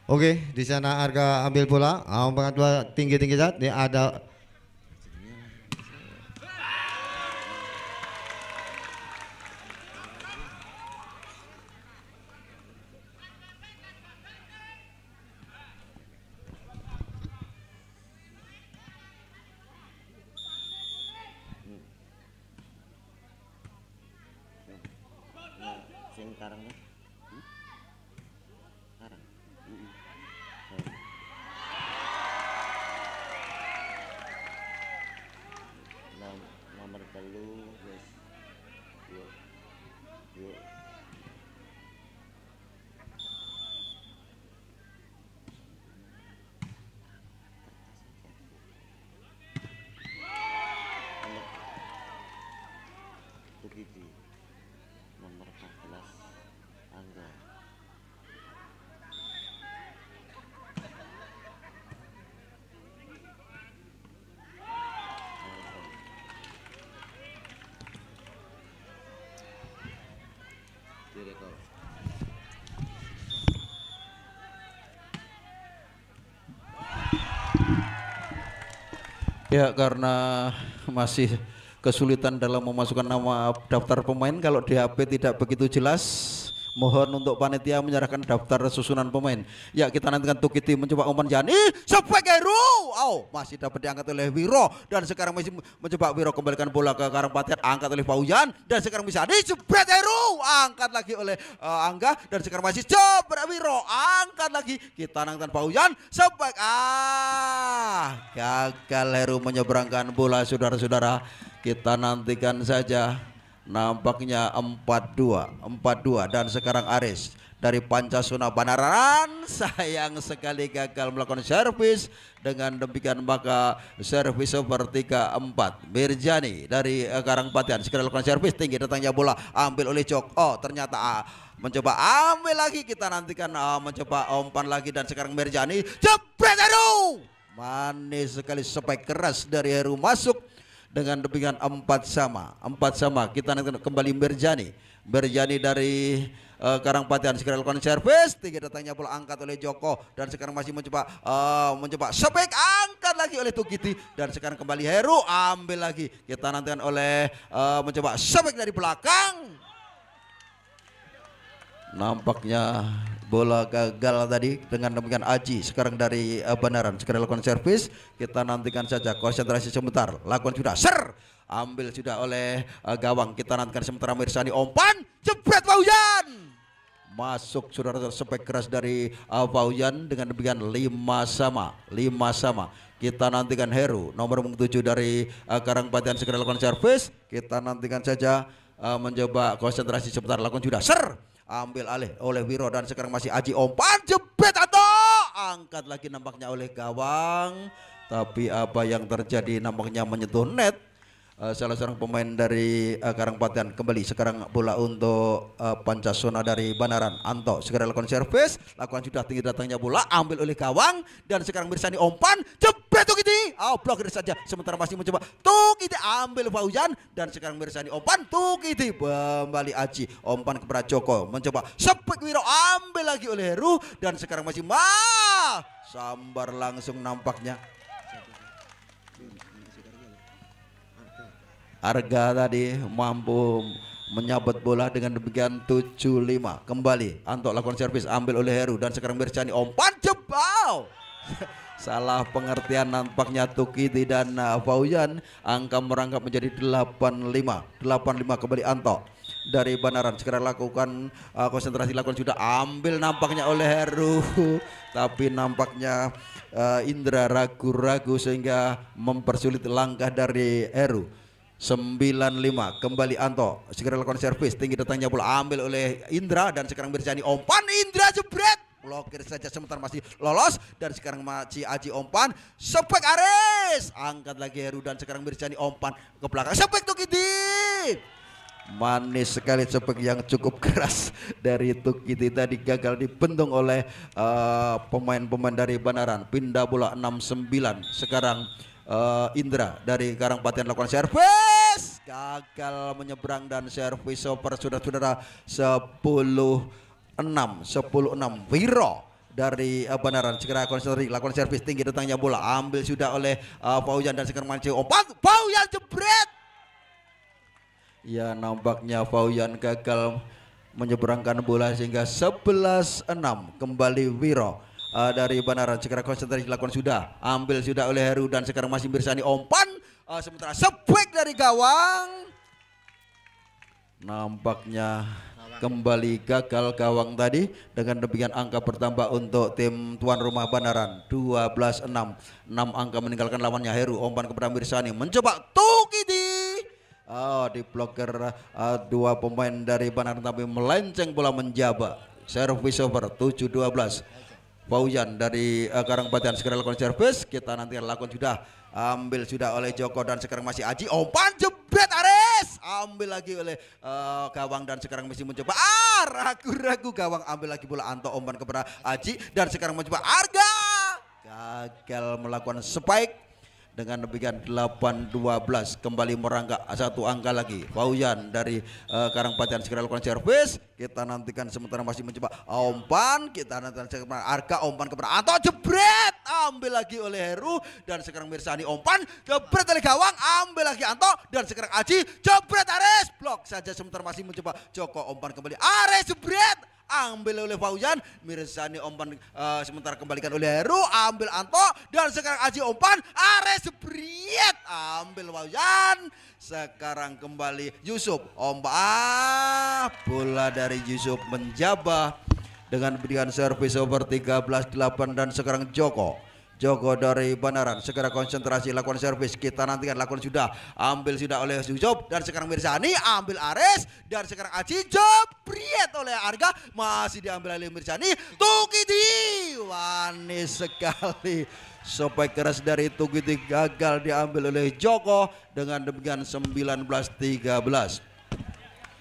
Oke, di sana Arga ambil bola, umpan kedua tinggi-tinggi saat ini ada nomor telu wis yuk yuk begitu nomor 14 Angga direkor. Ya, karena masih kesulitan dalam memasukkan nama daftar pemain, kalau di HP tidak begitu jelas, mohon untuk panitia menyerahkan daftar susunan pemain. Ya, kita nantikan Tukiti mencoba umpan Jani sebagai masih dapat diangkat oleh Wiro, dan sekarang masih mencoba Wiro kembalikan bola ke Karangpaten, angkat oleh Paujan, dan sekarang bisa dijebret Heru, angkat lagi oleh Angga, dan sekarang masih jebret Wiro, angkat lagi, kita nantikan Paujan sebagai gagal Heru menyeberangkan bola. Saudara-saudara, kita nantikan saja. Nampaknya 4-2 dan sekarang Aris dari Pancasuna Banaran sayang sekali gagal melakukan servis. Dengan demikian maka servis sepertiga 4 Mirjani dari Karangpaten segera lakukan servis tinggi, datangnya bola ambil oleh Jok. Ternyata mencoba ambil lagi, kita nantikan mencoba umpan lagi, dan sekarang Mirjani jebret Heru, manis sekali spike keras dari Heru masuk. Dengan demikian 4-4 kita nanti kembali Berjani dari Karangpaten segera lakukan servis tinggi, datangnya bola angkat oleh Joko, dan sekarang masih mencoba spek angkat lagi oleh Tukiti, dan sekarang kembali Heru ambil lagi, kita nantikan oleh mencoba spek dari belakang. Nampaknya bola gagal tadi. Dengan demikian Aji sekarang dari Banaran segera lakukan servis, kita nantikan saja, konsentrasi sebentar, lakukan sudah ambil sudah oleh gawang, kita nantikan sementara Mirsani umpan jebret Paujan masuk, saudara, spek keras dari Paujan. Dengan demikian 5-5 kita nantikan Heru nomor 7 dari Karangpaten segera lakukan servis, kita nantikan saja mencoba konsentrasi sebentar, lakukan sudah ambil alih oleh Wiro, dan sekarang masih Aji umpan jebret atau angkat lagi nampaknya oleh gawang, tapi apa yang terjadi nampaknya menyentuh net salah seorang pemain dari Karangpaten. Kembali sekarang bola untuk Pancasona dari Banaran. Anto segera lakukan servis, lakukan sudah tinggi, datangnya bola ambil oleh gawang, dan sekarang Mirsani umpan jebret Tukiti, blokir saja, sementara masih mencoba Tukiti ambil Faujan, dan sekarang Mirsani umpan Tukiti kembali Aji umpan kepada Joko, mencoba sepek Wiro ambil lagi oleh Heru, dan sekarang masih sambar langsung nampaknya. Arga tadi mampu menyabet bola. Dengan demikian 7-5 kembali Anto lakukan servis ambil oleh Heru, dan sekarang Mirjani umpan jebau salah pengertian nampaknya Tukiti dan Faujan, angka merangkap menjadi 8-5 kembali Anto dari Banaran segera lakukan konsentrasi, lakukan sudah ambil nampaknya oleh Heru, tapi nampaknya Indra ragu-ragu sehingga mempersulit langkah dari Heru. 9-5 kembali Anto segera lakukan servis tinggi, datangnya bola ambil oleh Indra, dan sekarang Mirjani umpan Indra jebret, blokir saja, sebentar masih lolos, dan sekarang masih Aji umpan sepek Aris angkat lagi Heru, dan sekarang Mirjani umpan ke belakang sepek Tukiti, manis sekali sepek yang cukup keras dari Tukiti tadi, gagal dibentung oleh pemain-pemain dari Banaran. Pindah bola 6-9 sekarang Indra dari Karangpaten lakukan servis, gagal menyeberang dan servis over saudara-saudara 10-6 Wiro dari Banaran segera konsentrasi lakukan servis tinggi datangnya bola ambil sudah oleh Faujan dan sekarang mancing umpan Faujan jebret ya nampaknya Faujan gagal menyeberangkan bola sehingga 11-6 kembali Wiro dari Banaran segera konsentrasi lakukan sudah ambil sudah oleh Heru dan sekarang masih Mirsani umpan sementara sebek dari gawang nampaknya kembali gagal gawang tadi dengan demikian angka bertambah untuk tim tuan rumah Banaran 12-6 6 angka meninggalkan lawannya Heru umpan kepada Mirsani mencoba Tukiti diblokir dua pemain dari Banaran tapi melenceng bola menjaba servis over 7-12 Faujan dari Karangbatian segera lakukan servis kita nanti lakukan sudah ambil sudah oleh Joko dan sekarang masih Aji umpan jebret Aris ambil lagi oleh gawang dan sekarang masih mencoba ragu-ragu gawang ambil lagi bola Anto umpan kepada Aji dan sekarang mencoba Arga gagal melakukan spike dengan demikian 8-12 kembali merangkak satu angka lagi Faujan dari Karangbatian segera lakukan servis kita nantikan sementara masih mencoba umpan kita nantikan Arga umpan kepada Anto jebret ambil lagi oleh Heru dan sekarang Mirsani umpan jebret oleh gawang ambil lagi Anto dan sekarang Aji jebret Aris blok saja sementara masih mencoba Joko umpan kembali Aris jebret ambil oleh Faujan Mirsani umpan sementara kembalikan oleh Heru ambil Anto dan sekarang Aji umpan Ares jebret ambil Faujan sekarang kembali Yusuf umpan bola dari Yusuf menjabah dengan berikan servis over 13-8 dan sekarang Joko dari Banaran segera konsentrasi lakukan servis kita nantikan lakukan sudah ambil sudah oleh Yusuf dan sekarang Mirsani ambil Ares dan sekarang Aji jebret oleh Arga masih diambil oleh Mirsani Tukiti manis sekali spike keras dari Tukiti gagal diambil oleh Joko dengan demikian 19-13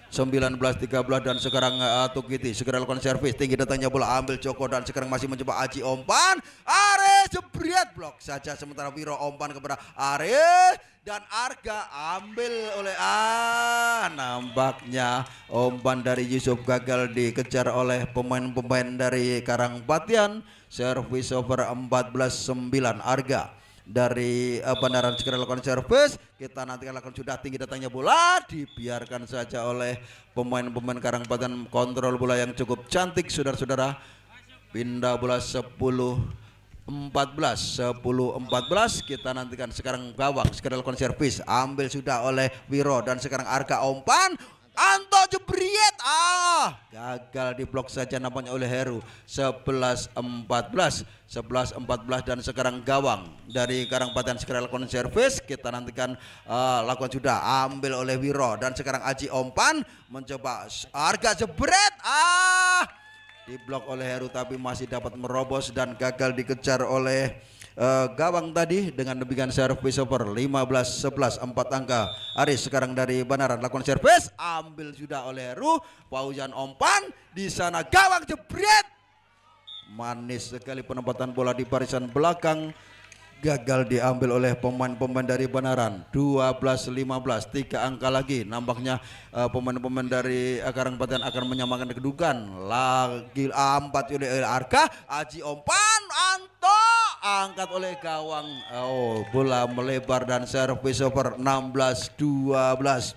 dan sekarang Tukiti segera lakukan servis tinggi datangnya bola ambil Joko dan sekarang masih mencoba Aji umpan Ares jebret blok saja sementara Wiro umpan kepada Ares dan Arga ambil oleh nampaknya umpan dari Yusuf gagal dikejar oleh pemain-pemain dari Karangbatian servis over 14-9 Arga dari Banaran segera lakukan servis kita nanti akan lakukan sudah tinggi datangnya bola dibiarkan saja oleh pemain-pemain Karangbatian kontrol bola yang cukup cantik saudara-saudara pindah bola 10-14 kita nantikan sekarang gawang segera lakukan servis ambil sudah oleh Wiro dan sekarang Arga umpan Anto jebret gagal diblok saja nampaknya oleh Heru 11-14 dan sekarang gawang dari Karangbatian segera lakukan servis kita nantikan lakukan sudah ambil oleh Wiro dan sekarang Aji umpan mencoba Arga jebret diblok oleh Heru tapi masih dapat merobos dan gagal dikejar oleh gawang tadi dengan demikian servis over 15-11 4 angka Aris sekarang dari Banaran lakukan servis ambil sudah oleh Heru Faujan umpan di sana gawang jebret manis sekali penempatan bola di barisan belakang gagal diambil oleh pemain-pemain dari Banaran 12-15 3 angka lagi nampaknya pemain-pemain dari Karangbatian akan menyamakan kedudukan lagi 4 oleh Arga Aji umpan Anto angkat oleh gawang bola melebar dan servis over 16-12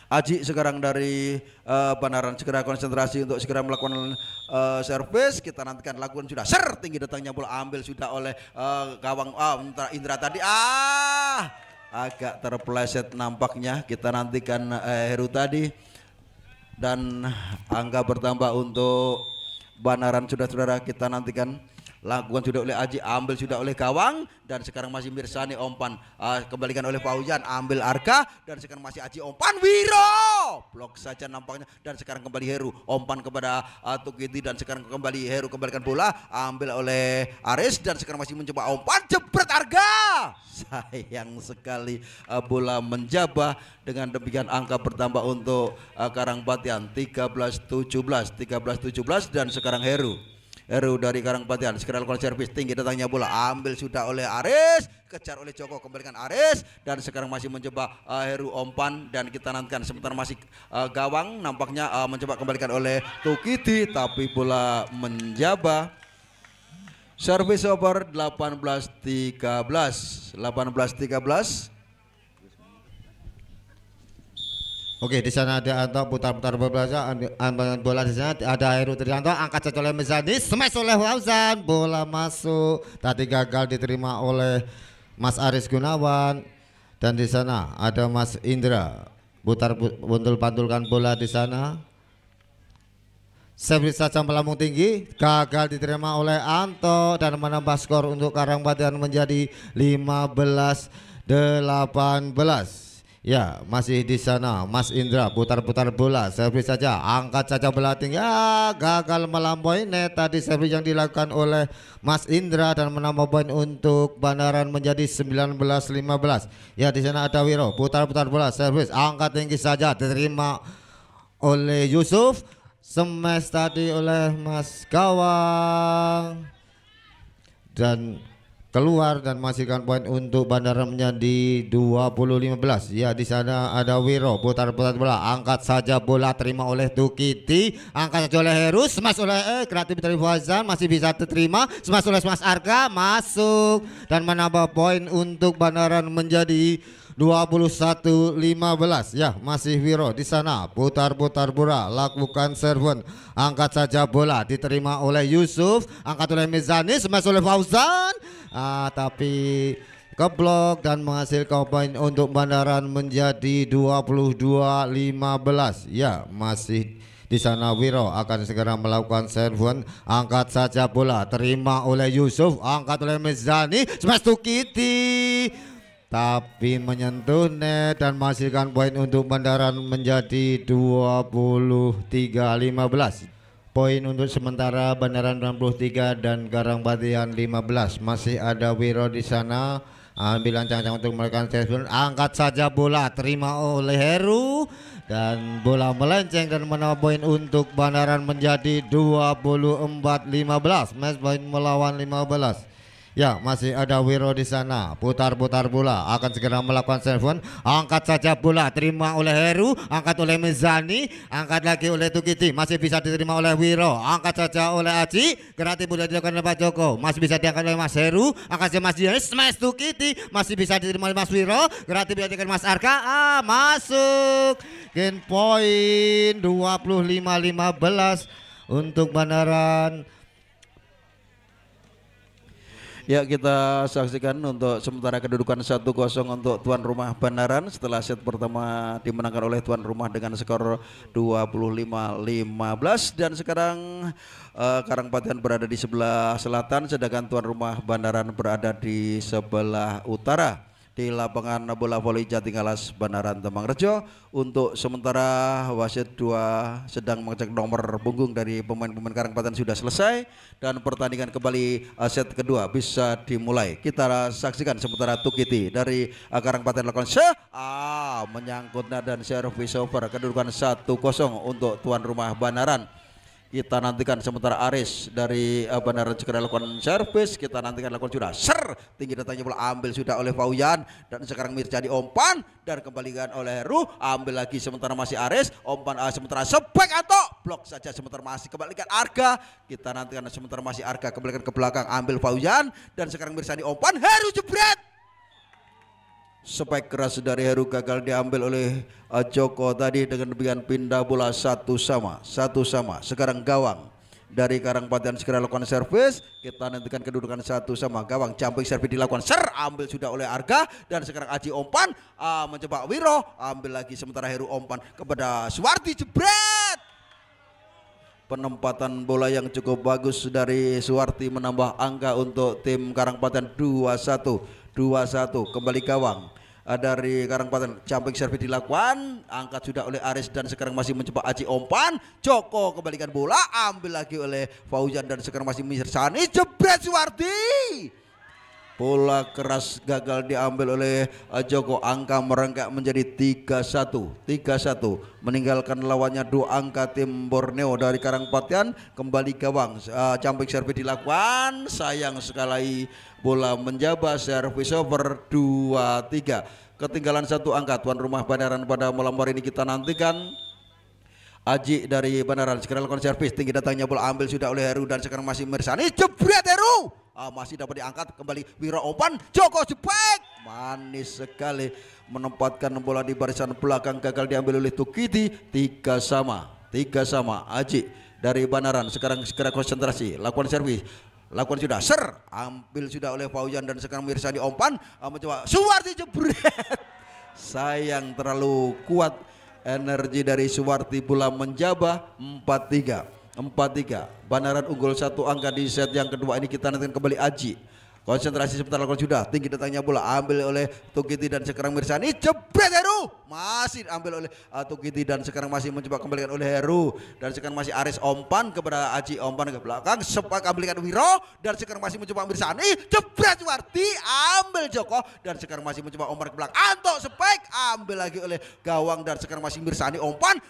Aji sekarang dari Banaran segera konsentrasi untuk segera melakukan servis kita nantikan lakukan sudah tinggi datangnya bola ambil sudah oleh gawang Indra tadi agak terpeleset nampaknya kita nantikan Heru tadi dan angka bertambah untuk Banaran saudara-saudara kita nantikan lakukan sudah oleh Aji ambil sudah oleh gawang dan sekarang masih Mirsani umpan kembalikan oleh Faujan ambil Arga dan sekarang masih Aji umpan Wiro blok saja nampaknya dan sekarang kembali Heru umpan kepada Tukiti dan sekarang kembali Heru kembalikan bola ambil oleh Aris dan sekarang masih mencoba umpan jebret Arga sayang sekali bola menjabah dengan demikian angka bertambah untuk Karangbatian 13-17 dan sekarang Heru Heru dari Karangpaten segera lakukan servis tinggi datangnya bola ambil sudah oleh Aris, kejar oleh Joko kembalikan Aris dan sekarang masih mencoba Heru umpan dan kita nantikan sebentar masih gawang nampaknya mencoba kembalikan oleh Tukiti tapi bola menjaba. Service over 18-13. Oke, di sana ada Anto putar-putar bola, ambil bola di sana ada Heru Trianto, angkat saja oleh Mezani, smash oleh Fauzan, bola masuk, tadi gagal diterima oleh Mas Aris Gunawan dan di sana ada Mas Indra, putar pantulkan bola di sana. Servis saja melambung tinggi, gagal diterima oleh Anto dan menambah skor untuk Karangpaten menjadi 15-18. Ya, masih di sana Mas Indra putar-putar bola, servis saja, angkat saja bola tinggi, gagal melampaui net tadi servis yang dilakukan oleh Mas Indra dan menambah poin untuk Bandaran menjadi 19-15. Ya, di sana ada Wiro, putar-putar bola, servis, angkat tinggi saja, diterima oleh Yusuf, smash tadi oleh Mas Gawang dan keluar dan masihkan poin untuk Bandaran menjadi 20-15. Ya, di sana ada Wiro putar-putar bola, angkat saja bola terima oleh Tukiti, angkat saja oleh Heru, smash oleh kreatif dari Fauzan masih bisa diterima, smash oleh Mas Arka masuk dan menambah poin untuk Bandaran menjadi 21-15. Ya, masih Wiro di sana putar-putar bola, lakukan serven, angkat saja bola diterima oleh Yusuf, angkat oleh Mizani, smash oleh Fauzan, tapi keblok dan menghasilkan poin untuk Bandaran menjadi 22-15. Ya, masih di sana Wiro akan segera melakukan serven, angkat saja bola terima oleh Yusuf, angkat oleh Mizani, smash Tukiti tapi menyentuh net dan menghasilkan poin untuk Bandaran menjadi 23-15. Poin untuk sementara Bandaran 63 dan Karangpaten 15. Masih ada Wiro di sana, ambil lancang untuk melakukan servis, angkat saja bola terima oleh Heru dan bola melenceng dan menambah poin untuk Bandaran menjadi 24-15. Match point melawan 15. Ya, masih ada Wiro di sana, putar-putar bola, akan segera melakukan serven, angkat saja bola, terima oleh Heru, angkat oleh Mizani, angkat lagi oleh Tukiti, masih bisa diterima oleh Wiro, angkat saja oleh Aji, kreatif boleh dilakukan oleh Pak Joko, masih bisa diangkat oleh Mas Heru, angkat saja Mas Dian, smash Tukiti, masih bisa diterima oleh Mas Wiro, kreatif boleh dilakukan Mas Arka, masuk, gain point 25-15 untuk Bandaran. Ya, kita saksikan untuk sementara kedudukan 1-0 untuk tuan rumah Bandaran setelah set pertama dimenangkan oleh tuan rumah dengan skor 25-15 dan sekarang Karangpaten berada di sebelah selatan sedangkan tuan rumah Bandaran berada di sebelah utara. Di lapangan bola voli Jatingalas Bandaran Temangrejo. Untuk sementara wasit 2 sedang mengecek nomor punggung dari pemain-pemain Karangpaten sudah selesai dan pertandingan kembali set kedua bisa dimulai. Kita saksikan sementara Tukiti dari Karangpaten lakukan menyangkutnya dan service over, kedudukan 1-0 untuk tuan rumah Bandaran. Kita nantikan sementara Aris dari Bandaran segera lakukan servis, kita nantikan lakukan sudah tinggi datangnya bola ambil sudah oleh Fauyan dan sekarang Mirjani umpan dan kembalikan oleh Heru, ambil lagi sementara masih Aris, umpan sementara sebek atau blok saja sementara masih kembalikan Arga, kita nantikan sementara masih Arga kembalikan ke belakang ambil Fauyan dan sekarang Mirjani umpan Heru jebret. Spike keras dari Heru gagal diambil oleh Joko tadi, dengan demikian pindah bola satu sama. Sekarang gawang dari Karangpaten segera lakukan servis, kita nantikan kedudukan 1 sama. Gawang jumping servis dilakukan ambil sudah oleh Arga dan sekarang Aji umpan mencoba Wiro, ambil lagi sementara Heru umpan kepada Suwardi jebret. Penempatan bola yang cukup bagus dari Suwardi menambah angka untuk tim Karangpaten 2-1. Kembali gawang dari Karangpaten, jumping servis dilakukan, angkat sudah oleh Aris dan sekarang masih mencoba Aji umpan, Joko kembalikan bola, ambil lagi oleh Fauzan dan sekarang masih Mirsani, jebret Suwardi. Bola keras gagal diambil oleh Joko. Angka merangkak menjadi 3-1. Meninggalkan lawannya 2 angka tim Borneo dari Karangpatian. Kembali gawang, jumping servis dilakukan. Sayang sekali bola menjabah, servis over 2-3. Ketinggalan 1 angka tuan rumah Banaran pada malam hari ini. Kita nantikan Aji dari Banaran segera lakukan servis, tinggi datangnya bola ambil sudah oleh Heru dan sekarang masih Mirsani, jebret Heru, masih dapat diangkat kembali Wiro umpan, Joko jebek, manis sekali menempatkan bola di barisan belakang, gagal diambil oleh Tukiti. 3-3. Aji dari Banaran sekarang segera konsentrasi, lakukan servis, lakukan sudah ambil sudah oleh Faujan dan sekarang Mirsani umpan, mencoba Suwarti jebret, sayang terlalu kuat energi dari Suwarti, bola menjabah. 4-3. Banaran unggul 1 angka di set yang kedua ini. Kita nantikan kembali Aji, konsentrasi sebentar, lakukan sudah, tinggi datangnya bola ambil oleh Tukiti dan sekarang Mirsani, jebret Heru, masih ambil oleh Tukiti dan sekarang masih mencoba kembalikan oleh Heru dan sekarang masih Aris umpan kepada Aji, umpan ke belakang, sepak kembalikan Wiro dan sekarang masih mencoba Mirsani, jebret Suwarti, ambil Joko dan sekarang masih mencoba umpan ke belakang, Anto spek, ambil lagi oleh gawang dan sekarang masih Mirsani umpan,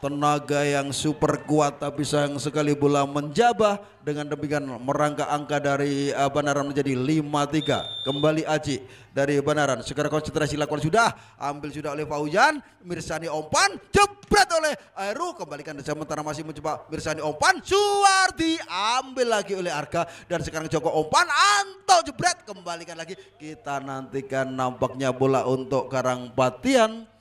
tenaga yang super kuat tapi sayang sekali bola menjabah. Dengan demikian merangkak angka dari Banaran menjadi 5-3. Kembali Aji dari Banaran segera konsentrasi, lakukan sudah, ambil sudah oleh Faujan, Mirsani umpan, jebret oleh Heru, kembalikan sementara masih mencoba Mirsani umpan, Suwardi ambil lagi oleh Arga dan sekarang Joko umpan, Anto jebret, kembalikan lagi. Kita nantikan nampaknya bola untuk Karangpatian.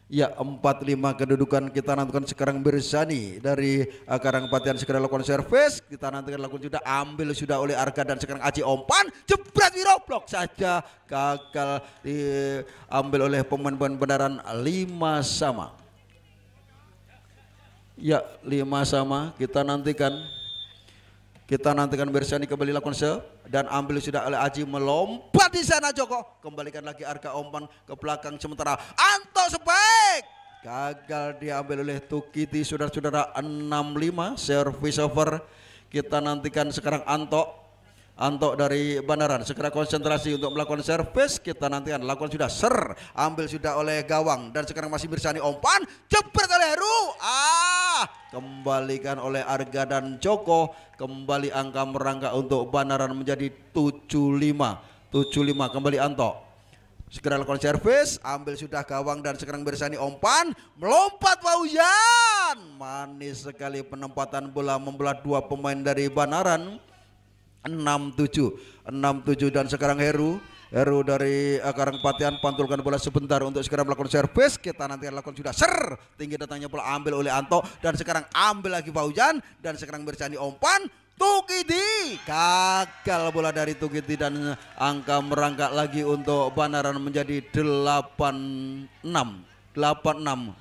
Ya, 4-5 kedudukan. Kita nantikan sekarang Mirsani dari Karangpatian segera lakukan servis. Kita nantikan lakukan sudah, ambil sudah oleh Arga dan sekarang Aji umpan, jebret Wiro, blok saja, gagal diambil oleh pemain-pemain Banaran. 5-5. Ya, 5-5. Kita nantikan Mirsani kembali lakukan dan ambil sudah oleh Aji, melompat di sana Joko, kembalikan lagi Arga umpan ke belakang sementara Anto spek, gagal diambil oleh Tukiti. Saudara-saudara, 6-5 service over. Kita nantikan sekarang Anto dari Banaran segera konsentrasi untuk melakukan servis. Kita nantikan lakukan sudah, ambil sudah oleh gawang dan sekarang masih Mirsani umpan, jebret oleh Heru, kembalikan oleh Arga dan Joko. Kembali angka merangkak untuk Banaran menjadi 7-5. Kembali Anto segera lakukan servis, ambil sudah gawang dan sekarang Mirsani umpan, melompat Faujan, manis sekali penempatan bola membelah 2 pemain dari Banaran. 6-7 dan sekarang Heru dari Karangpatian pantulkan bola sebentar untuk segera melakukan servis. Kita nanti lakukan sudah, tinggi datangnya bola ambil oleh Anto dan sekarang ambil lagi Faujan dan sekarang Mirsani umpan, Tukiti, gagal bola dari Tukiti dan angka merangkak lagi untuk Banaran menjadi 8-6.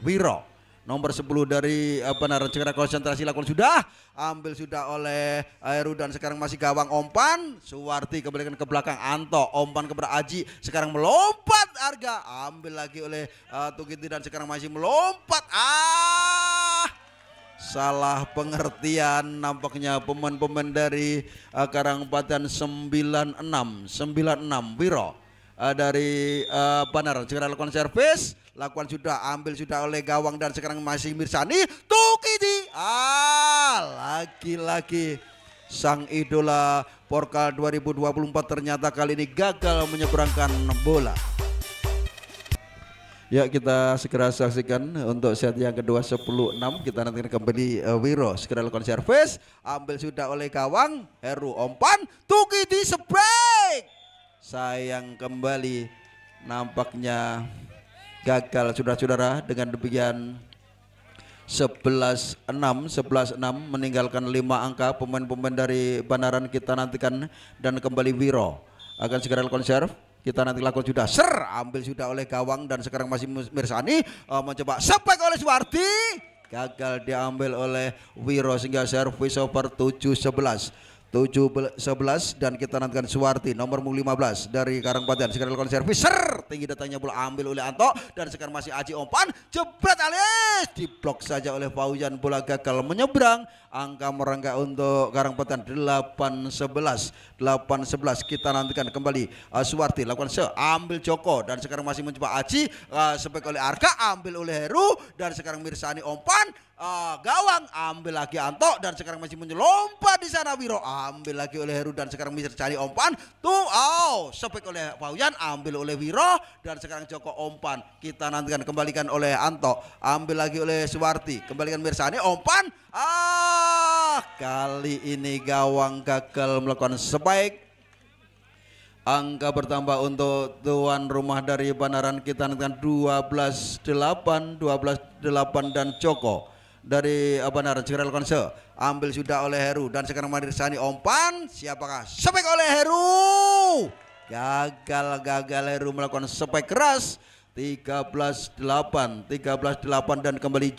Wiro nomor 10 dari Banaran segera konsentrasi, lakukan sudah, ambil sudah oleh Heru dan sekarang masih gawang umpan, Suwarti kembalikan ke belakang, Anto umpan kepada Aji, sekarang melompat Arga, ambil lagi oleh Tukiti dan sekarang masih melompat, salah pengertian nampaknya pemain-pemain dari Karangpatian. 9-6 Wiro dari Banaran segera lakukan servis, lakukan sudah, ambil sudah oleh gawang dan sekarang masih Mirsani, Tukiti, lagi-lagi sang idola Porkal 2024 ternyata kali ini gagal menyeberangkan bola. Ya, kita segera saksikan untuk set yang kedua 10-6. Kita nanti kembali Wiro segera lakukan servis, ambil sudah oleh gawang, Heru umpan, Tukiti sebrek, sayang kembali nampaknya gagal saudara-saudara. Dengan demikian 11-6 meninggalkan 5 angka pemain-pemain dari Banaran. Kita nantikan dan kembali Wiro akan segera lakukan serve. Kita nanti lakukan sudah, ambil sudah oleh gawang dan sekarang masih Mirsani, mencoba spek oleh Suwarti, gagal diambil oleh Wiro sehingga service over 7-11 dan kita nantikan Suwarti nomor 15 dari Karangpatian segera lakukan servis, tinggi datangnya bola ambil oleh Anto dan sekarang masih Aji umpan jebret alis diblok saja oleh Fauzan, bola gagal menyeberang. Angka merangkak untuk Karangpaten 8-11 kita nantikan kembali Suwarti lakukan ambil Joko dan sekarang masih mencoba Aji sepek oleh Arka ambil oleh Heru dan sekarang Mirsani umpan gawang ambil lagi Anto dan sekarang masih menyelompat di sana Wiro ambil lagi oleh Heru dan sekarang Mirsani umpan sepek oleh Fauzan ambil oleh Wiro dan sekarang Joko umpan kita nantikan kembalikan oleh Anto ambil lagi oleh Suwarti kembalikan Mirsani umpan kali ini gawang gagal melakukan spike. Angka bertambah untuk tuan rumah dari Banaran kita nantikan 12-8 dan Joko dari Banaran segera lakukan ambil sudah oleh Heru dan sekarang Mirsani umpan siapakah spike oleh Heru gagal Heru melakukan spike keras 13-8 dan kembali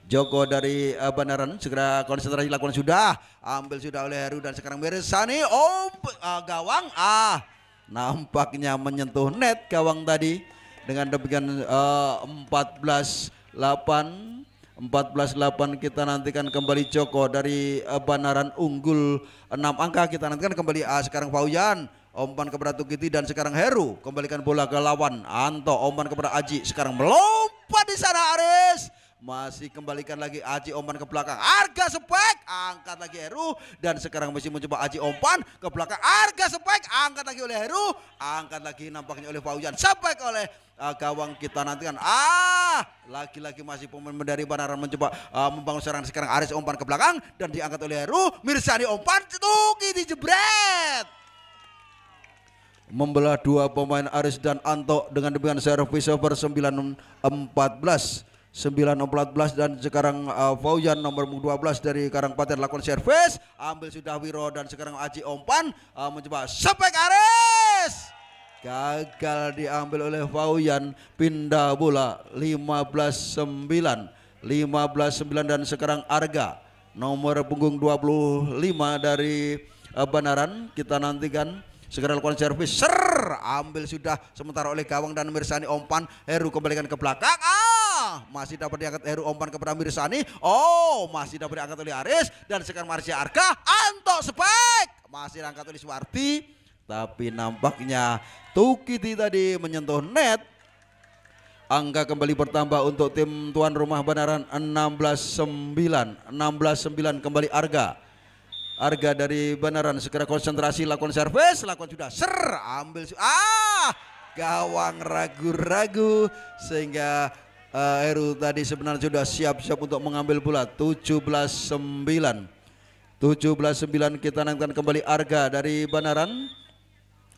Joko dari Banaran segera konsentrasi lakukan sudah ambil sudah oleh Heru dan sekarang Mirsani gawang nampaknya menyentuh net gawang tadi dengan demikian 14-8 kita nantikan kembali Joko dari Banaran unggul 6 angka kita nantikan kembali sekarang Fauzan umpan kepada Tukiti dan sekarang Heru kembalikan bola ke lawan Anto umpan kepada Aji sekarang melompat di sana Aris masih kembalikan lagi Aji umpan ke belakang Arga spek angkat lagi Heru dan sekarang masih mencoba Aji umpan ke belakang Arga spek angkat lagi oleh Heru angkat lagi nampaknya oleh Fauzan spek oleh gawang kita nantikan lagi-lagi masih pemain dari Banaran mencoba membangun serangan sekarang Aris umpan ke belakang dan diangkat oleh Heru Mirsani umpan Tuki dijebret membelah dua pemain Aris dan Anto dengan demikian servis over 9-14 dan sekarang Fauzan nomor 12 dari Karangpaten lakukan servis ambil sudah Wiro dan sekarang Aji umpan mencoba spek Aris gagal diambil oleh Fauzan pindah bola 15-9 dan sekarang Arga nomor punggung 25 dari Banaran kita nantikan segera lakukan servis ambil sudah sementara oleh gawang dan Mirsani umpan Heru kembalikan ke belakang masih dapat diangkat Heru umpan kepada Mirsani masih dapat diangkat oleh Aris dan sekarang Marsya Arka Anto spek masih diangkat oleh Suwarti tapi nampaknya Tukiti tadi menyentuh net. Angka kembali bertambah untuk tim tuan rumah Banaran 16-9 kembali Arga dari Banaran segera konsentrasi lakukan servis lakukan sudah ambil gawang ragu-ragu sehingga Heru tadi sebenarnya sudah siap-siap untuk mengambil bola 17-9 kita nantikan kembali Arga dari Banaran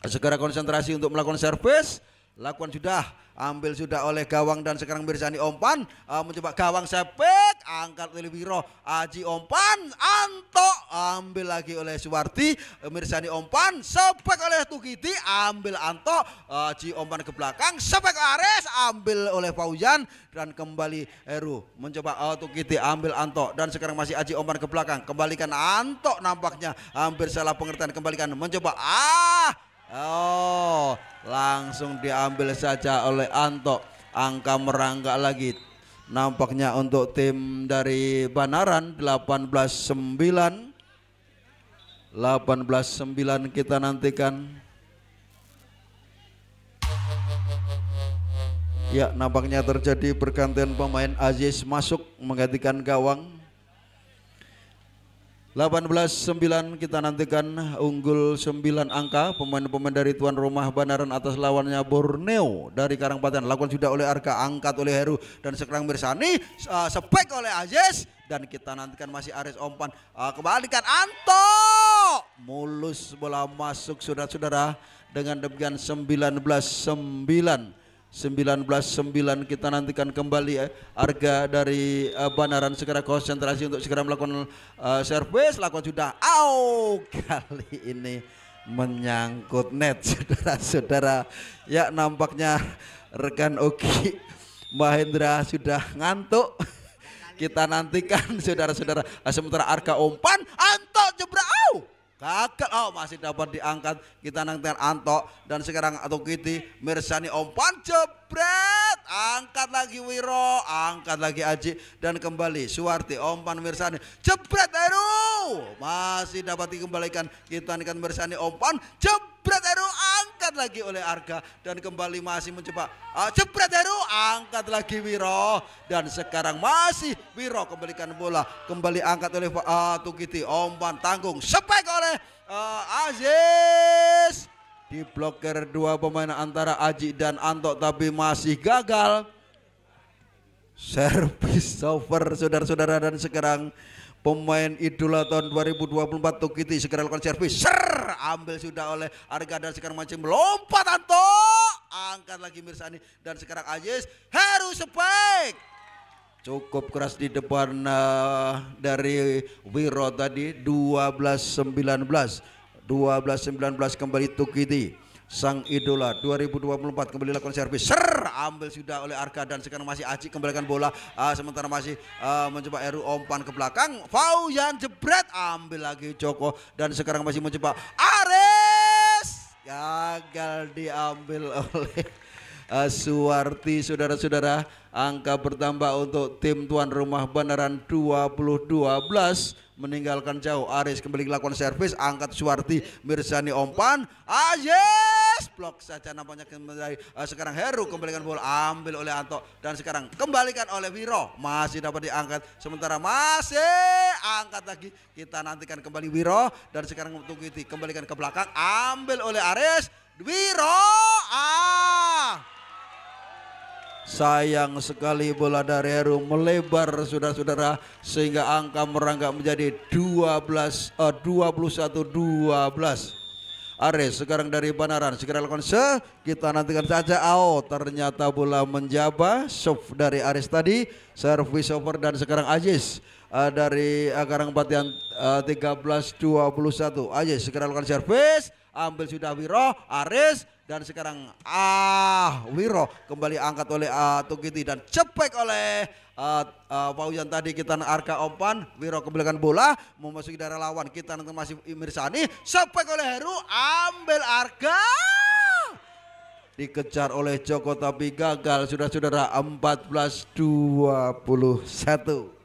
segera konsentrasi untuk melakukan servis lakukan sudah ambil sudah oleh gawang dan sekarang Mirsani umpan mencoba gawang sepek angkat oleh Wiro Aji umpan Anto ambil lagi oleh Suwarti Mirsani umpan sepek oleh Tukiti ambil Anto Aji umpan ke belakang sepek Ares ambil oleh Fauzan dan kembali Heru mencoba Tukiti ambil Anto dan sekarang masih Aji umpan ke belakang kembalikan Anto nampaknya hampir salah pengertian kembalikan mencoba langsung diambil saja oleh Anto angka merangkak lagi nampaknya untuk tim dari Banaran 18-9 kita nantikan ya nampaknya terjadi pergantian pemain Aziz masuk menggantikan gawang 18-9 kita nantikan unggul 9 angka pemain-pemain dari tuan rumah Banaran atas lawannya Borneo dari Karangpaten lakukan sudah oleh Arka angkat oleh Heru dan sekarang Mirsani spek oleh Aziz dan kita nantikan masih Aris umpan kembalikan Anto mulus bola masuk saudara-saudara dengan demikian 19-9 kita nantikan kembali Arga dari Banaran segera konsentrasi untuk segera melakukan servis lakukan sudah kali ini menyangkut net saudara-saudara ya nampaknya rekan Ogi Mahendra sudah ngantuk kita nantikan saudara-saudara sementara Arga umpan Anto jebrak gagal. Oh, masih dapat diangkat. Kita nantikan Anto dan sekarang Tukiti, Mirsani umpan jebret, angkat lagi Wiro, angkat lagi Aji dan kembali Suwarti umpan Mirsani jebret Heru, masih dapat dikembalikan. Kita nantikan Mirsani umpan jebret Heru, angkat lagi oleh Arga dan kembali masih mencoba jebret Heru, angkat lagi Wiro dan sekarang masih Wiro kembalikan bola, kembali angkat oleh Tukiti, umpan tanggung sepek oleh Aziz, diblokir dua pemain antara Aji dan Anto tapi masih gagal. Servis over saudara-saudara dan sekarang pemain idola tahun 2024 Tukiti segera lakukan servis, ambil sudah oleh Arga dan sekarang mancing melompat Anto, angkat lagi Mirsani dan sekarang Aziz, Heru spike. Cukup keras di depan dari Wiro tadi. 12-19 kembali Tukiti sang idola 2024 kembali lakukan servis, ambil sudah oleh Arga dan sekarang masih Aji kembalikan bola, sementara masih mencoba Heru umpan ke belakang, Fauyan jebret, ambil lagi Joko dan sekarang masih mencoba Aris, gagal diambil oleh Suwarti. Saudara-saudara, angka bertambah untuk tim tuan rumah Banaran 20-12, meninggalkan jauh. Aris kembali lakukan servis, angkat Suwarti, Mirsani umpan, yes, blok saja nampaknya kembali. Sekarang Heru kembalikan bola, ambil oleh Anto dan sekarang kembalikan oleh Wiro, masih dapat diangkat, sementara masih angkat lagi. Kita nantikan kembali Wiro dan sekarang Tukiti kembalikan ke belakang, ambil oleh Aris, Wiro, sayang sekali bola dari Heru melebar saudara-saudara sehingga angka merangkak menjadi 21-12. Aris sekarang dari Banaran segera lakukan kita nantikan saja. Ternyata bola menjaba, shove dari Aris tadi, service over dan sekarang Aziz dari Karangpatian 13-21. Aziz segera lakukan service, ambil sudah Wiro, Aris dan sekarang Wiro kembali angkat oleh Tukiti dan cepek oleh Fauyan tadi. Kita Arka umpan, Wiro kembalikan bola memasuki daerah lawan. Kita nanti masih Mirsani, cepek oleh Heru, ambil Arka, dikejar oleh Joko tapi gagal. Saudara-saudara, 14-21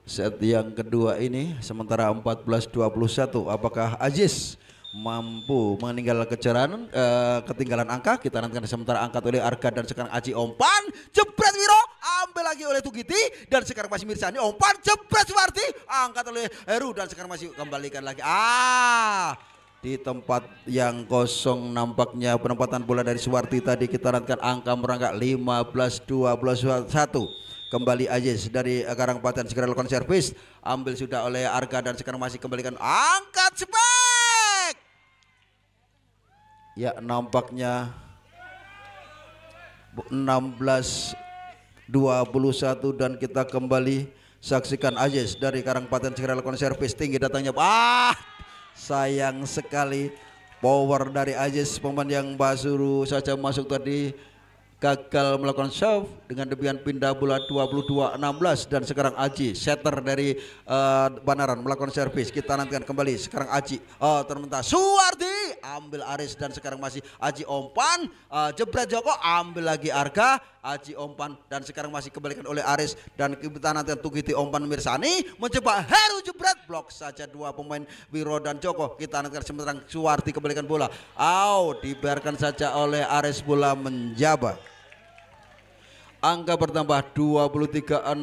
set yang kedua ini, sementara 14-21. Apakah Aziz mampu meninggal ketinggalan angka? Kita nantikan. Sementara angkat oleh Arga dan sekarang Aji umpan jebret Wiro, ambil lagi oleh Tukiti dan sekarang masih Mirsani umpan jebret Suwarti, angkat oleh Heru dan sekarang masih kembalikan lagi di tempat yang kosong. Nampaknya penempatan bola dari Suwarti tadi. Kita nantikan angka merangkak 15-21. Kembali Aziz dari Karangpatian segera lakukan servis, ambil sudah oleh Arga dan sekarang masih kembalikan, angkat spek. Ya, nampaknya 16-21 dan kita kembali saksikan Aziz dari Karangpatian segera lakukan servis, tinggi datangnya, sayang sekali power dari Aziz, pemain yang Basuru saja masuk tadi, gagal melakukan shove. Dengan demikian pindah bola 22-16 dan sekarang Aji setter dari Banaran melakukan servis. Kita nantikan kembali sekarang Aji termentah Suwarti, ambil Aris dan sekarang masih Aji umpan, jebret Joko, ambil lagi Arga, Aji umpan dan sekarang masih kembalikan oleh Aris dan kita nantikan Tukiti umpan Mirsani mencoba Heru jebret, blok saja dua pemain Wiro dan Joko. Kita nantikan sementara Suwarti kembalikan bola, dibiarkan saja oleh Aris, bola menjaba. Angka bertambah 23-16.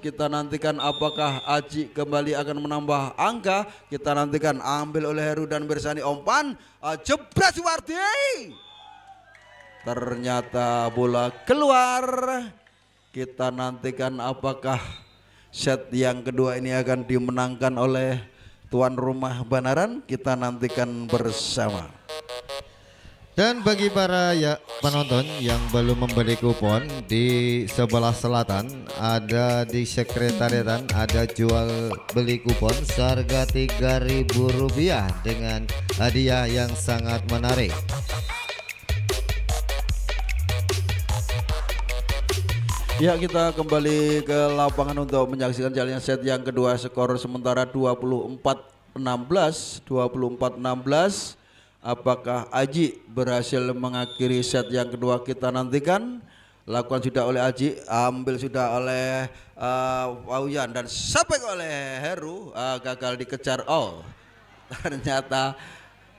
Kita nantikan apakah Aji kembali akan menambah angka. Kita nantikan, ambil oleh Heru dan Mirsani umpan, jebret Suwarti, ternyata bola keluar. Kita nantikan apakah set yang kedua ini akan dimenangkan oleh tuan rumah Banaran. Kita nantikan bersama. Dan bagi para penonton yang belum membeli kupon, di sebelah selatan ada di sekretariatan ada jual beli kupon seharga Rp3.000 dengan hadiah yang sangat menarik. Ya, kita kembali ke lapangan untuk menyaksikan jalannya set yang kedua. Skor sementara 24-16. Apakah Aji berhasil mengakhiri set yang kedua? Kita nantikan. Lakukan sudah oleh Aji, ambil sudah oleh Pauyan dan sampai oleh Heru, gagal dikejar. Oh, ternyata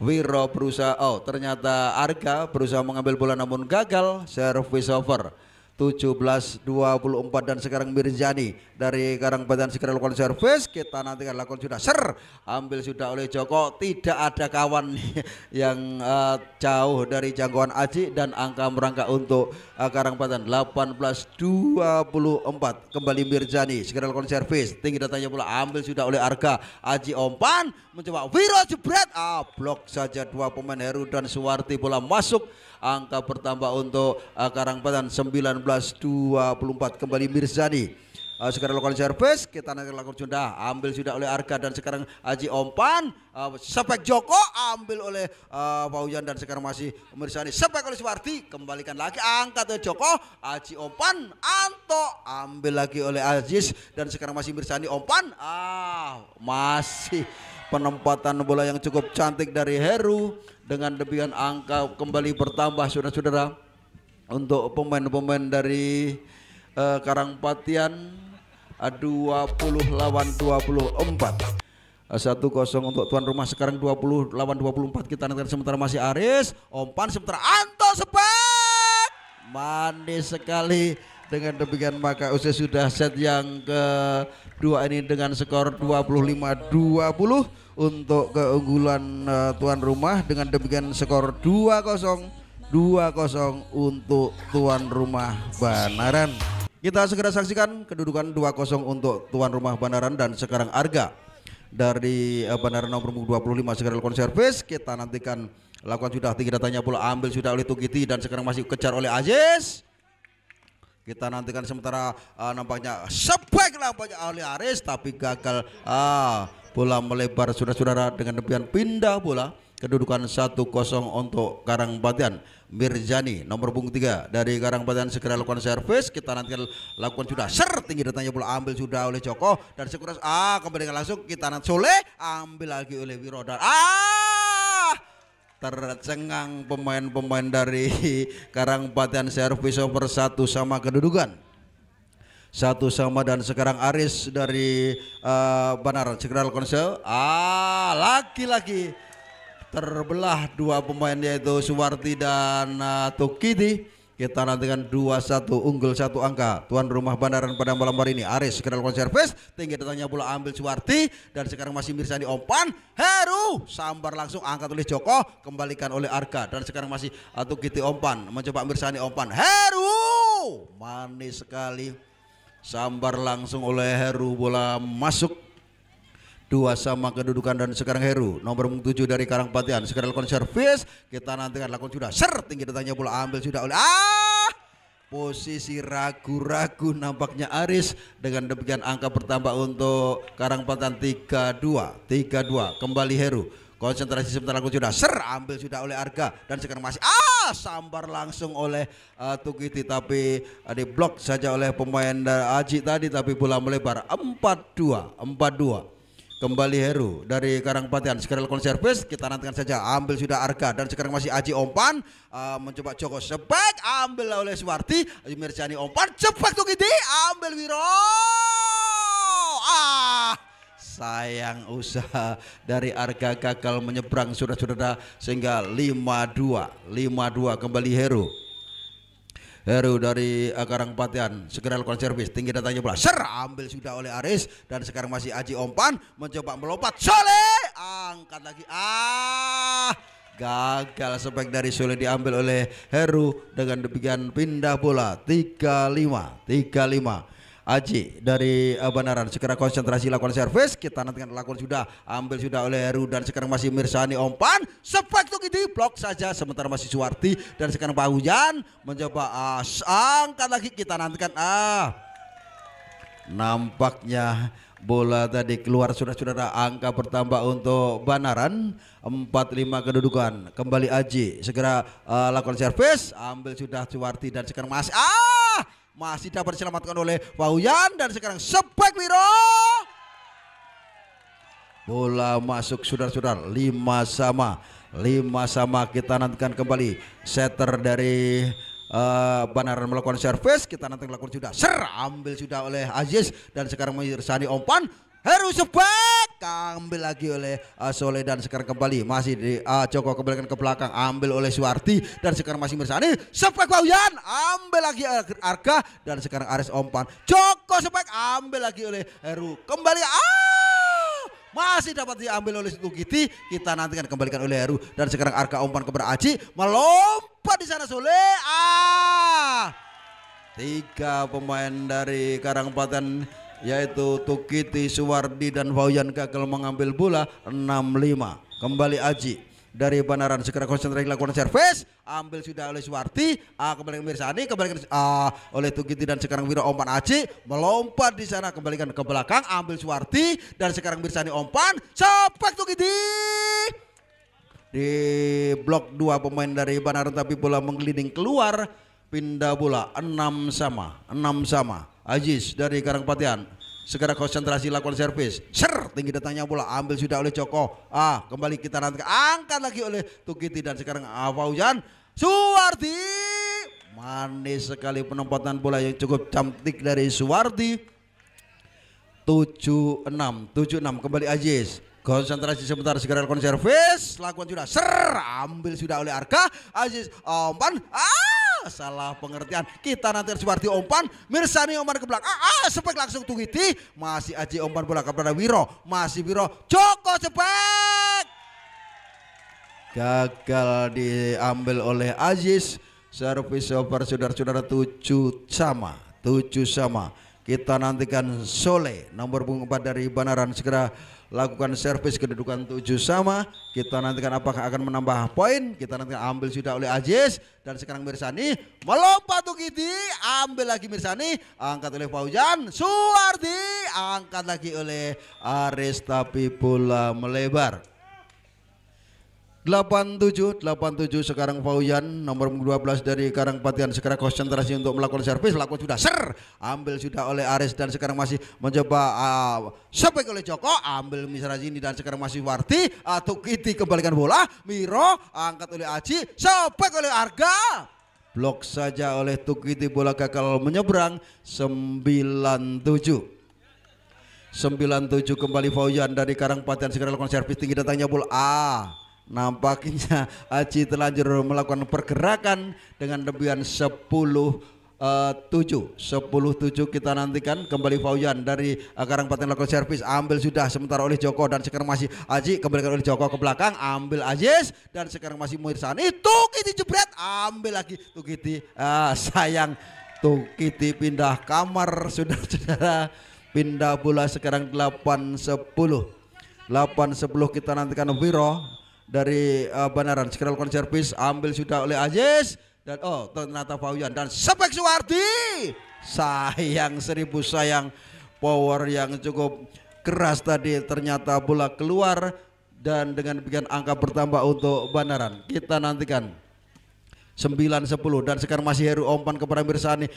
Wiro berusaha, ternyata Arga berusaha mengambil bola namun gagal. Service over 17-24 dan sekarang Mirzani dari Karangbadan segera lakukan servis. Kita nantikan lakukan sudah ambil sudah oleh Joko. Tidak ada kawan yang jauh dari jangkauan Aji dan angka merangkak untuk Karangbadan 18-24. Kembali Mirzani segera lakukan servis, tinggi datanya pula ambil sudah oleh Arga. Aji umpan mencoba Wiro jebret, blok saja dua pemain Heru dan Suwarti, bola masuk. Angka bertambah untuk Karangbadan 19-24. Kembali Mirzani sekarang lakukan servis. Kita nanti lakukan sudah ambil sudah oleh Arga dan sekarang Aji umpan sepek Joko ambil oleh Pauyan dan sekarang masih Mirzani sepek oleh Suwarti, kembalikan lagi angkat oleh Joko. Aji umpan Anto ambil lagi oleh Aziz dan sekarang masih Mirzani umpan masih penempatan bola yang cukup cantik dari Heru. Dengan demikian angka kembali bertambah saudara-saudara untuk pemain-pemain dari Karangpatian 20 lawan 24. 1-0 untuk tuan rumah. Sekarang 20 lawan 24. Kita nanti sementara masih Aris umpan sementara Anto sebak manis sekali. Dengan demikian maka usai sudah set yang kedua ini dengan skor 25-20 untuk keunggulan tuan rumah. Dengan demikian skor 2-0 untuk tuan rumah Banaran. Kita segera saksikan kedudukan 2-0 untuk tuan rumah Banaran dan sekarang Arga dari Banaran nomor 25 segera lakukan servis. Kita nantikan lakukan sudah tinggi datanya pula ambil sudah oleh Tugiti dan sekarang masih kejar oleh Aziz. Kita nantikan sementara nampaknya sebek nampaknya oleh Aris tapi gagal. Bola melebar saudara-saudara. Dengan demikian pindah bola. Kedudukan 1-0 untuk Karangpatian. Mirzani nomor punggung 3 dari Karangpatian segera lakukan servis. Kita nantikan lakukan sudah tinggi datanya bola ambil sudah oleh Joko dan segera kembalikan langsung. Kita nanti Soleh ambil lagi oleh Wiro dan tercengang pemain-pemain dari Karangpatian. Servis over 1 sama kedudukan 1 sama dan sekarang Aris dari Banaran segera lakukan lagi-lagi terbelah dua pemain yaitu Suwarti dan Tukiti. Kita nantikan 2-1 unggul 1 angka tuan rumah Banaran pada malam hari ini. Aris segera lakukan servis, tinggi datangnya bola ambil Suwarti dan sekarang masih Mirzani umpan. Heru sambar langsung angkat oleh Joko, kembalikan oleh Arga dan sekarang masih Tukiti umpan mencoba Mirzani umpan. Heru manis sekali sambar langsung oleh Heru, bola masuk. 2 sama kedudukan dan sekarang Heru nomor 7 dari Karangpatian segera lakukan servis. Kita nantikan lakukan sudah tinggi datangnya bola ambil sudah oleh posisi ragu-ragu nampaknya Aris. Dengan demikian angka bertambah untuk Karangpatian 3-2 kembali Heru. Konsentrasi sebentar lakukan sudah ambil sudah oleh Arga dan sekarang masih sambar langsung oleh Tugiti tapi diblok saja oleh pemain Aji tadi tapi bola melebar 4-2. Kembali Heru dari Karangpatian segera lakukan servis. Kita nantikan saja ambil sudah Arga dan sekarang masih Aji umpan mencoba Joko sebek ambil oleh Suwarti. Mirzani umpan cepat Tugiti ambil Wiro. Sayang usaha dari Arga gagal menyeberang saudara-saudara sehingga 5-2 kembali Heru. Heru dari Karangpatian segera lakukan servis, tinggi datangnya bola ambil sudah oleh Aris dan sekarang masih Aji umpan mencoba melompat Soleh angkat lagi gagal sebek dari Soleh diambil oleh Heru. Dengan demikian pindah bola 3-5 Aji dari Banaran segera konsentrasi lakukan servis. Kita nantikan lakukan sudah ambil sudah oleh Heru dan sekarang masih Mirzani umpan sepek Tugiti blok saja sementara masih Suwarti dan sekarang Pak Hujan mencoba angkat lagi. Kita nantikan nampaknya bola tadi keluar saudara-saudara. Angka bertambah untuk Banaran 4-5 kedudukan. Kembali Aji segera lakukan servis ambil sudah Suwarti dan sekarang masih masih dapat diselamatkan oleh Fauyan dan sekarang Sepek Wiro. Bola masuk saudara-saudara, 5-5 kita nantikan kembali setter dari Banaran melakukan servis, kita nanti lakukan sudah ambil sudah oleh Aziz dan sekarang Mirsani umpan Heru Sepek ambil lagi oleh Soleh dan sekarang kembali masih di Joko kembalikan ke belakang ambil oleh Suwarti dan sekarang masih Mirsani Sepek Fauyan ambil lagi Arga dan sekarang Aris umpan Joko Sepek ambil lagi oleh Heru kembali masih dapat diambil oleh Tugiti, kita nantikan kembalikan oleh Heru dan sekarang Arka umpan kepada Aji melompat di sana Soleh. 3 pemain dari Karangpaten yaitu Tugiti, Suwardi dan Fauyan gagal mengambil bola. 6-5 kembali Aji dari Banaran segera konsentrasi lakukan servis ambil sudah oleh Suwarti kembalikan Mirsani kembalikan oleh Tugiti dan sekarang Wiro umpan Aji melompat di sana kembalikan ke belakang ambil Suwarti dan sekarang Mirsani umpan Sepek Tugiti di blok 2 pemain dari Banaran tapi bola menggelinding keluar pindah bola 6-6 Aziz dari Karangpaten segera konsentrasi lakukan servis tinggi datangnya bola ambil sudah oleh Joko kembali kita nanti angkat lagi oleh Tugiti dan sekarang Fauyan Suwardi manis sekali penempatan bola yang cukup cantik dari Suwardi 7-6 kembali Aziz konsentrasi sebentar segera lakukan servis lakukan sudah ambil sudah oleh Arka Aziz umpan salah pengertian kita nanti Suwardi umpan Mirsani umpan ke belakang Sepek langsung Tugiti masih Aji umpan bola kepada Wiro masih Wiro Joko Sepek gagal diambil oleh Aziz servis over saudara-saudara 7-7 kita nantikan Soleh nomor punggung 4 dari Banaran segera lakukan servis kedudukan 7-7 kita nantikan apakah akan menambah poin kita nantikan ambil sudah oleh Aziz dan sekarang Mirsani melompat Tugiti ambil lagi Mirsani angkat oleh Fauyan Suwardi angkat lagi oleh Aris tapi bola melebar 87 sekarang Fauyan nomor 12 dari Karangpaten segera konsentrasi untuk melakukan servis lakukan sudah ambil sudah oleh Aris dan sekarang masih mencoba Sepek oleh Joko ambil Mirsani dan sekarang masih Warti Tugiti kembalikan bola Miro angkat oleh Aji Sepek oleh Arga blok saja oleh Tugiti bola gagal menyeberang 97 kembali Fauyan dari Karangpaten segera lakukan servis tinggi datangnya bola nampaknya Aji terlanjur melakukan pergerakan dengan lebihan 10-7 kita nantikan kembali Fauyan dari Karangpaten lakukan servis ambil sudah sementara oleh Joko dan sekarang masih Aji kembalikan oleh Joko ke belakang ambil Aziz dan sekarang masih Mirsani Tugiti jebret ambil lagi Tugiti sayang Tugiti pindah kamar saudara-saudara pindah bola sekarang 8-10 kita nantikan Wiro dari Banaran segera lakukan servis ambil sudah oleh Aziz dan ternyata Fauyan dan Sepek Suwardi sayang power yang cukup keras tadi ternyata bola keluar dan dengan demikian angka bertambah untuk Banaran kita nantikan 9-10 dan sekarang masih Heru umpan kepada Mirsani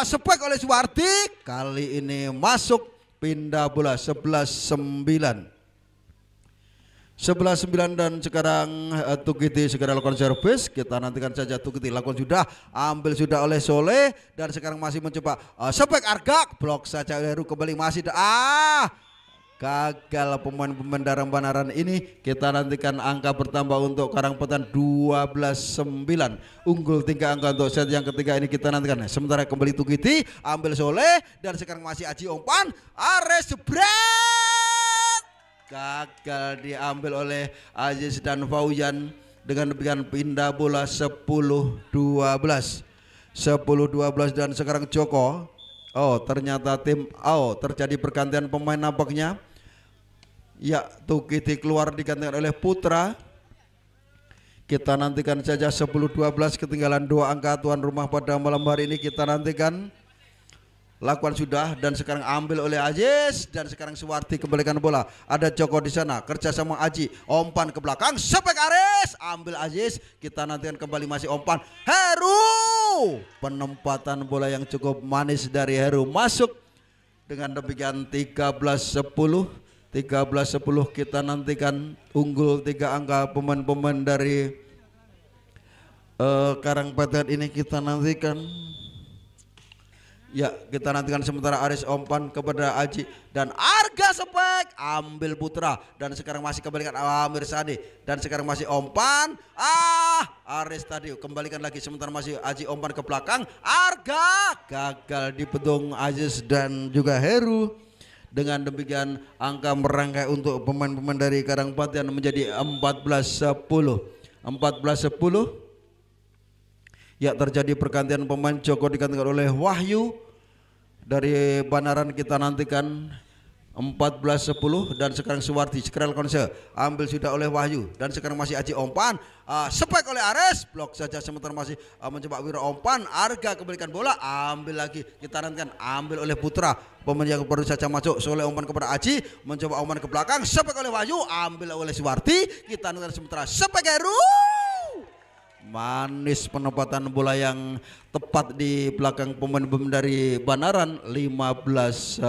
Sepek oleh Suwardi kali ini masuk pindah bola 11-9 dan sekarang Tugiti segera lakukan servis kita nantikan saja Tugiti lakukan sudah ambil sudah oleh Soleh dan sekarang masih mencoba Sepek Arga blok saja Heru kembali masih gagal pemain dari Banaran ini kita nantikan angka bertambah untuk Karangpaten 12-9 unggul 3 angka untuk set yang ketiga ini kita nantikan sementara kembali Tugiti ambil Soleh dan sekarang masih Aji umpan Ares jebret gagal diambil oleh Aziz dan Fauyan dengan demikian pindah bola 10-12 dan sekarang Joko ternyata terjadi pergantian pemain nampaknya ya Tugiti keluar digantikan oleh Putra kita nantikan saja 10-12 ketinggalan 2 angka tuan rumah pada malam hari ini kita nantikan lakukan sudah dan sekarang ambil oleh Aziz dan sekarang Suwardi kembalikan bola ada Joko di sana kerja sama Aji umpan ke belakang Sepek Aris ambil Aziz kita nantikan kembali masih umpan Heru penempatan bola yang cukup manis dari Heru masuk. Dengan demikian 13-10 kita nantikan unggul 3 angka pemain-pemain dari Karangpaten ini kita nantikan. Ya, kita nantikan sementara Aris umpan kepada Aji dan Arga Spek ambil putra dan sekarang masih kembalikan Amir Sani dan sekarang masih umpan. Aris tadi kembalikan lagi sementara masih Aji umpan ke belakang. Arga gagal di pedung Aziz dan juga Heru. Dengan demikian angka merangkai untuk pemain-pemain dari Karangpaten menjadi 14-10. 14-10. Ya, terjadi pergantian pemain. Joko digantikan oleh Wahyu. Dari Banaran kita nantikan 14-10 dan sekarang Suwardi Skrel Konse ambil sudah oleh Wahyu dan sekarang masih Aji umpan spek oleh Ares, blok saja sementara masih mencoba Wiro umpan. Arga kembalikan bola, ambil lagi kita nantikan, ambil oleh Putra, pemain yang baru saja masuk. Soleh umpan kepada Aji, mencoba umpan ke belakang, spek oleh Wahyu, ambil oleh Suwardi. Kita nantikan sementara spek Heru. Manis penempatan bola yang tepat di belakang pemain-pemain dari Banaran. 15-10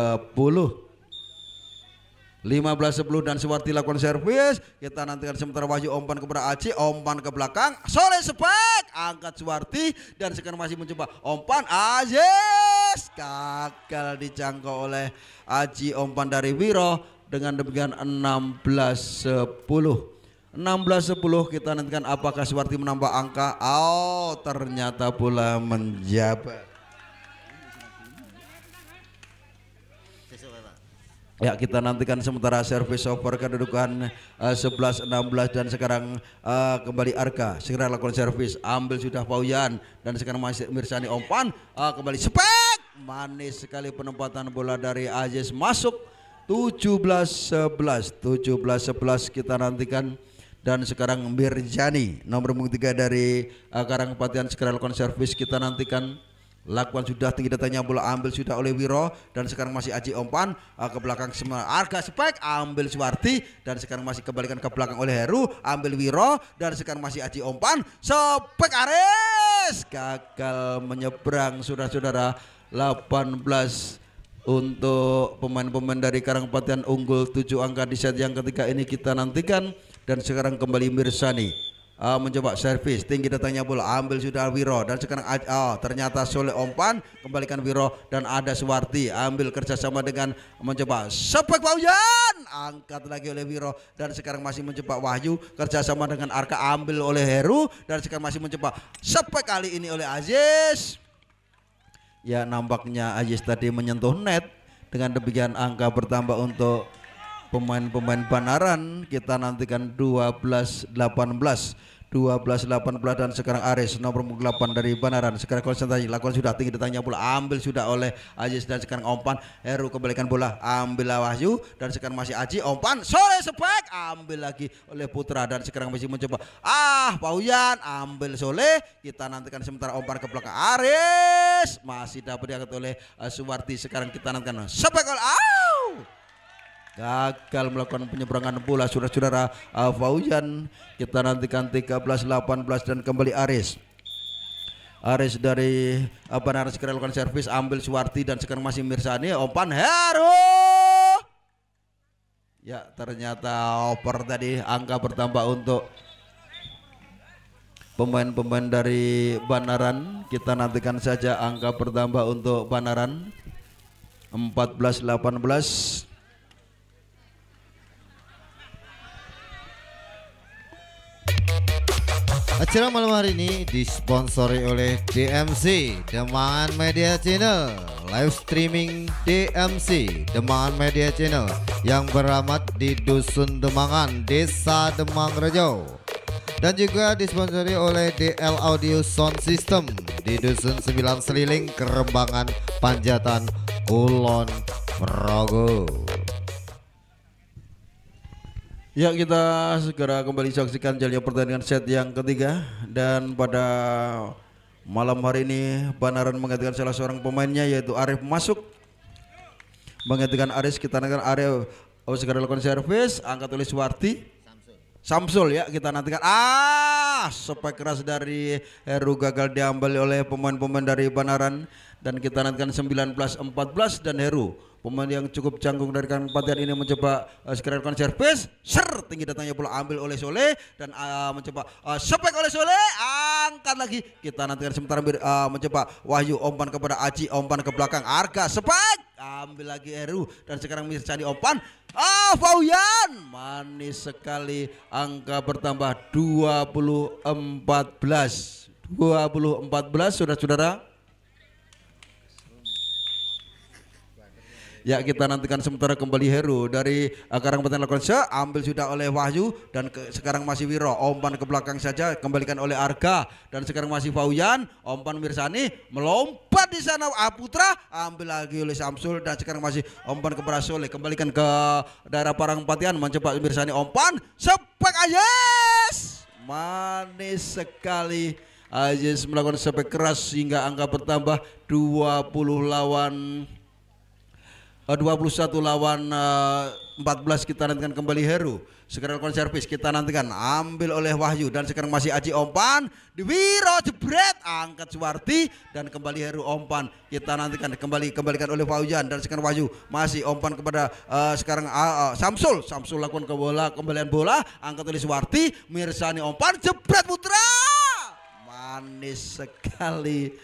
dan Suwarti lakukan servis. Kita nantikan sementara Wahyu umpan kepada Aji, umpan ke belakang, Soleh spek, angkat Suwarti dan sekarang masih mencoba umpan Aziz, gagal dijangkau oleh Aji umpan dari Wiro. Dengan demikian 16-10 kita nantikan apakah Suwarti menambah angka. Ternyata bola menjabat. Ya, kita nantikan sementara servis over kedudukan 11-16 dan sekarang kembali Arka segera lakukan servis, ambil sudah Pauyan dan sekarang masih Mirsani umpan, kembali spek, manis sekali penempatan bola dari Aziz masuk. 17-11 kita nantikan. Dan sekarang Mirjani nomor 3 dari Karangpaten segera lakukan servis, kita nantikan. Lakukan sudah tinggi datanya bola, ambil sudah oleh Wiro dan sekarang masih Aji umpan ke belakang semua. Arga spek, ambil Suwarti dan sekarang masih kembalikan ke belakang oleh Heru, ambil Wiro dan sekarang masih Aji umpan, spek Aris, gagal menyeberang saudara-saudara. 18 untuk pemain-pemain dari Karangpaten unggul 7 angka di set yang ketiga ini kita nantikan. Dan sekarang kembali Mirsani mencoba servis, tinggi datangnya bola, ambil sudah Wiro dan sekarang ternyata Soleh umpan, kembalikan Wiro dan ada Suwarti, ambil kerjasama dengan mencoba spek Pauyan, angkat lagi oleh Wiro dan sekarang masih mencoba Wahyu, kerjasama dengan Arka, ambil oleh Heru dan sekarang masih mencoba spek kali ini oleh Aziz. Ya, nampaknya Aziz tadi menyentuh net. Dengan demikian angka bertambah untuk pemain-pemain Banaran. Kita nantikan 12-18 dan sekarang Aris nomor 8 dari Banaran sekarang konsentrasi, lakukan sudah tinggi datangnya bola, ambil sudah oleh Aziz dan sekarang umpan Heru, kembalikan bola, ambil Wahyu dan sekarang masih Aji umpan, Soleh spek, ambil lagi oleh Putra dan sekarang masih mencoba Pauyan, ambil Soleh. Kita nantikan sementara umpan ke belakang Aris, masih dapat diangkat oleh Suwarti. Sekarang kita nantikan spek oleh gagal melakukan penyeberangan bola saudara-saudara Faujan. Kita nantikan 13-18 dan kembali Aris dari Banaran segera lakukan servis, ambil Suwarti dan sekarang masih Mirsani, umpan Heru. Ya, ternyata oper tadi angka bertambah untuk pemain-pemain dari Banaran. Kita nantikan saja angka bertambah untuk Banaran 14-18. Acara malam hari ini disponsori oleh DMC Demangan Media Channel. Live streaming DMC Demangan Media Channel yang beramat di Dusun Demangan, Desa Demang Rejo. Dan juga disponsori oleh DL Audio Sound System di Dusun 9 Seliling, Kerembangan, Panjatan, Kulon Progo. Ya, kita segera kembali saksikan jalannya pertandingan set yang ketiga. Dan pada malam hari ini Banaran menggantikan salah seorang pemainnya yaitu Arif masuk menggantikan Aris. Kita nantikan Arif segera lakukan servis, angkat oleh Suwarti Samsul ya, kita nantikan Spike keras dari Heru gagal diambil oleh pemain-pemain dari Banaran. Dan kita nantikan 19-14 dan Heru, pemain yang cukup canggung dari Kabupaten ini mencoba sekalian servis, tinggi datangnya bola ambil oleh Soleh dan mencoba spek oleh Soleh, angkat lagi. Kita nantikan sementara mencoba Wahyu umpan kepada Aji, umpan ke belakang Arga, spek ambil lagi Heru dan sekarang Mirsani umpan. Fauyan manis sekali, angka bertambah 20-14 saudara-saudara. Ya, kita nantikan sementara kembali Heru dari Karangpaten lakukan ambil sudah oleh Wahyu dan sekarang masih Wiro, umpan ke belakang saja kembalikan oleh Arga dan sekarang masih Fauyan, umpan Mirsani melompat di sana Putra ambil lagi oleh Samsul dan sekarang masih umpan kepada Soleh kembalikan ke daerah Parangpatian mencoba Mirsani umpan spek Ayes manis sekali. Ayes melakukan spek keras sehingga angka bertambah 21 lawan 14. Kita nantikan kembali Heru. Sekarang lakukan servis, kita nantikan ambil oleh Wahyu dan sekarang masih Aji umpan di Wiro jebret angkat Suwarti dan kembali Heru umpan. Kita nantikan kembalikan oleh Faujan dan sekarang Wahyu masih umpan kepada sekarang Samsul lakukan kembalian bola angkat oleh Suwarti, Mirsani umpan jebret Putra. Manis sekali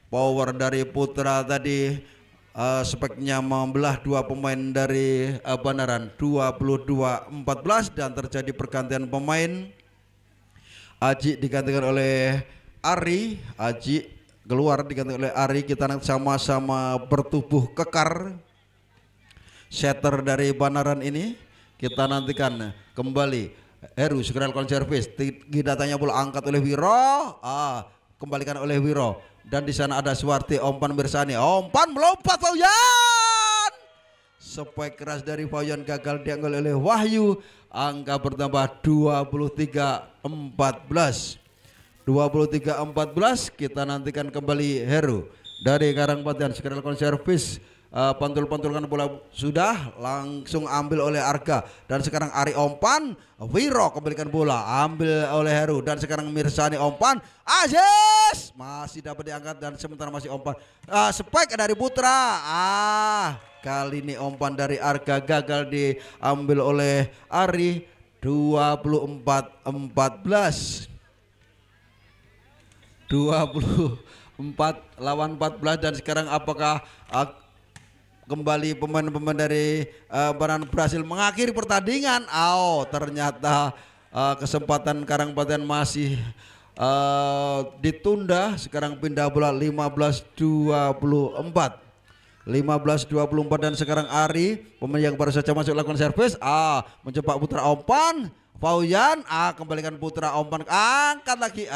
power dari Putra tadi. Speknya membelah dua pemain dari Banaran 22-14 dan terjadi pergantian pemain. Aji digantikan oleh Ari, Aji keluar digantikan oleh Ari. Kita nanti sama-sama bertubuh kekar. Setter dari Banaran ini kita nantikan kembali Heru segera lakukan servis. Datanya bola angkat oleh Wiro, kembalikan oleh Wiro. Dan di sana ada Suwarti, umpan Mirsani, umpan melompat Fauyan. Spek keras dari Fauyan gagal diambil oleh Wahyu. Angka bertambah 23-14. Kita nantikan kembali Heru dari Karangpaten segera lakukan servis. Pantul-pantulkan bola sudah langsung ambil oleh Arga dan sekarang Ari umpan, Wiro kembalikan bola ambil oleh Heru dan sekarang Mirsani umpan, Aziz masih dapat diangkat dan sementara masih umpan spike dari Putra. Kali ini umpan dari Arga gagal diambil oleh Ari. 24-14 lawan 14 dan sekarang apakah kembali pemain-pemain dari Banaran berhasil mengakhiri pertandingan? Ternyata kesempatan Karangpaten masih ditunda. Sekarang pindah bola 15-24 dan sekarang Ari pemain yang baru saja masuk lakukan servis mencoba Putra umpan Fauyan kembalikan Putra umpan angkat lagi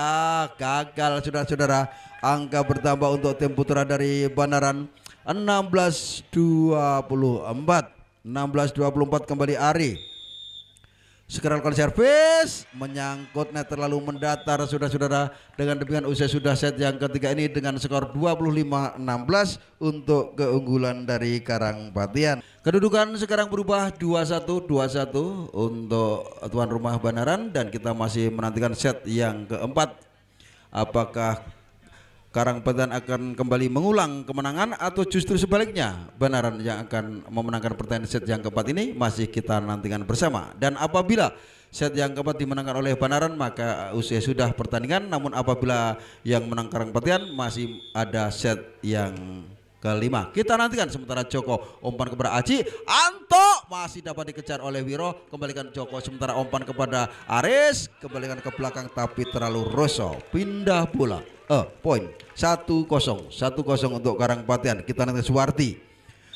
gagal saudara-saudara. Angka bertambah untuk tim Putra dari Banaran 16-24 kembali Ari. Sekarang lakukan servis menyangkut net terlalu mendatar saudara-saudara. Dengan demikian usai sudah set yang ketiga ini dengan skor 25-16 untuk keunggulan dari Karangpatian. Kedudukan sekarang berubah 21-21 untuk tuan rumah Banaran dan kita masih menantikan set yang keempat. Apakah Karangpaten akan kembali mengulang kemenangan atau justru sebaliknya Banaran yang akan memenangkan pertandingan set yang keempat ini masih kita nantikan bersama. Dan apabila set yang keempat dimenangkan oleh Banaran maka usai sudah pertandingan, namun apabila yang menang Karangpaten masih ada set yang kelima. Kita nantikan sementara Joko umpan kepada Aji, Anto masih dapat dikejar oleh Wiro, kembalikan Joko sementara umpan kepada Aris, kembalikan ke belakang tapi terlalu roso, pindah bola. Poin 1-0 untuk Karangpaten. Kita nanti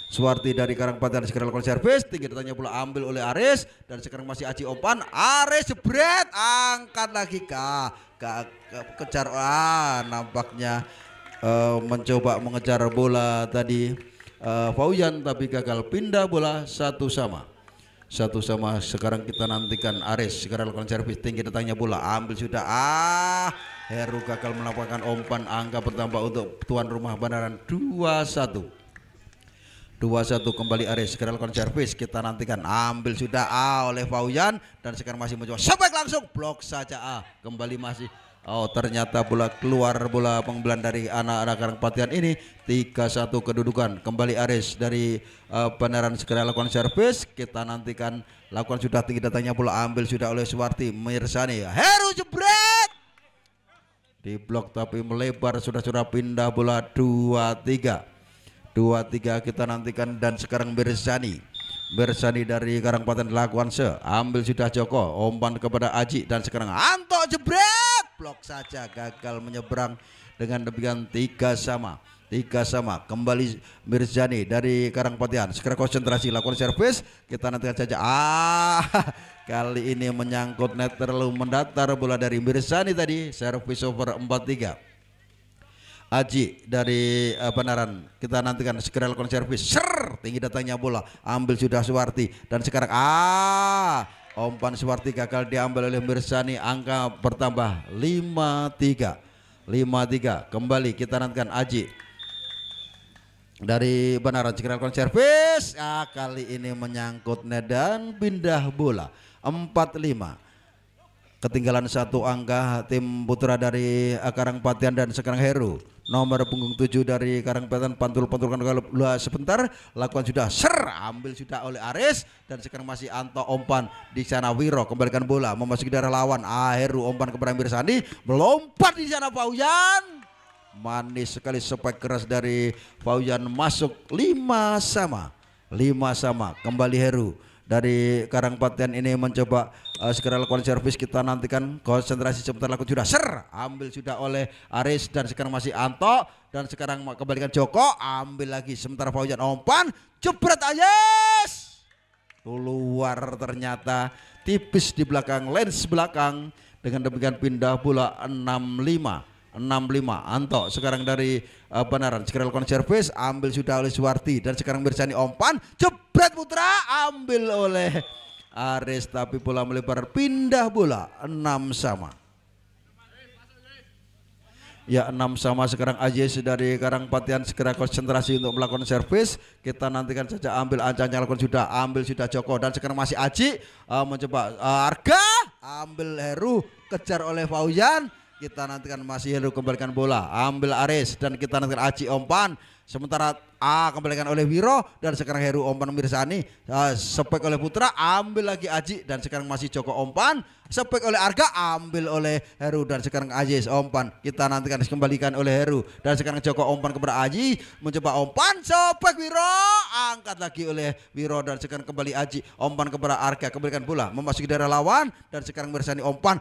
Suwarti dari Karangpaten segera lakukan servis, tinggi datangnya bola ambil oleh Aris dan sekarang masih Aji umpan, Aris jebret angkat lagi kejar nampaknya mencoba mengejar bola tadi Fauyan tapi gagal, pindah bola satu sama. Sekarang kita nantikan Aris segera lakukan servis, tinggi datangnya bola ambil sudah Heru gagal melakukan umpan. Angka bertambah untuk tuan rumah Banaran 21-21 2-1 kembali Aris segera lakukan servis, kita nantikan ambil sudah oleh Fauyan dan sekarang masih mencoba sebek langsung blok saja kembali masih ternyata bola keluar, bola pengambilan dari anak-anak Karangpatian ini. 3-1 kedudukan kembali Aris dari Benaran segera lakukan servis, kita nantikan lakukan sudah tinggi datangnya bola ambil sudah oleh Suwarti Mirsani, Heru jebret di blok tapi melebar sudah pindah bola 2-3 kita nantikan dan sekarang Bersani dari Karangpatian lakukan ambil sudah Joko umpan kepada Aji dan sekarang Anto jebret blok saja gagal menyeberang dengan demikian 3-3 kembali Mirzani dari Karangpatian segera konsentrasi lakukan servis, kita nantikan saja kali ini menyangkut net terlalu mendatar bola dari Mirzani tadi, servis over 4-3. Aji dari Benaran kita nantikan segera lakukan servis, tinggi datangnya bola ambil sudah Suwarti dan sekarang umpan Suwarti gagal diambil oleh Mirzani, angka bertambah 5-3 kembali kita nantikan Aji dari Benaran segera lakukan servis, kali ini menyangkut net dan pindah bola 4-5. Ketinggalan 1 angka tim putra dari Karangpatian dan sekarang Heru nomor punggung 7 dari Karangpatian pantulkan bola sebentar lakukan sudah ambil sudah oleh Aris dan sekarang masih Anto umpan di sana Wiro kembalikan bola memasuki daerah lawan, Heru umpan kepada Mirsani melompat di sana Fauyan, manis sekali spek keras dari Fauyan masuk 5-5 kembali Heru dari Karangpatian ini mencoba segera lakukan servis, kita nantikan konsentrasi sebentar lakukan sudah ambil sudah oleh Aris dan sekarang masih Anto dan sekarang kembalikan Joko ambil lagi sementara Fauyan umpan jebret Ayes keluar ternyata tipis di belakang lens belakang, dengan demikian pindah bola 6-5 Anto sekarang dari Benaran segera lakukan servis ambil sudah oleh Suwarti dan sekarang Mirzani umpan jebret putra ambil oleh Aris tapi bola melebar pindah bola 6-6 sekarang Aziz dari Karangpatian segera konsentrasi untuk melakukan servis, kita nantikan saja ambil ancangnya lakukan sudah ambil sudah Joko dan sekarang masih Aji mencoba Arga ambil Heru kejar oleh Fauyan, kita nantikan masih Heru kembalikan bola ambil Aris dan kita nantikan Aji umpan sementara kembalikan oleh Wiro dan sekarang Heru umpan Mirzani sepek oleh Putra ambil lagi Aji dan sekarang masih Joko umpan sepek oleh Arga ambil oleh Heru dan sekarang Aziz umpan, kita nantikan dikembalikan oleh Heru dan sekarang Joko umpan kepada Aji mencoba umpan sepek Wiro angkat lagi oleh Wiro dan sekarang kembali Aji umpan kepada Arga kembalikan bola memasuki daerah lawan dan sekarang Mirzani umpan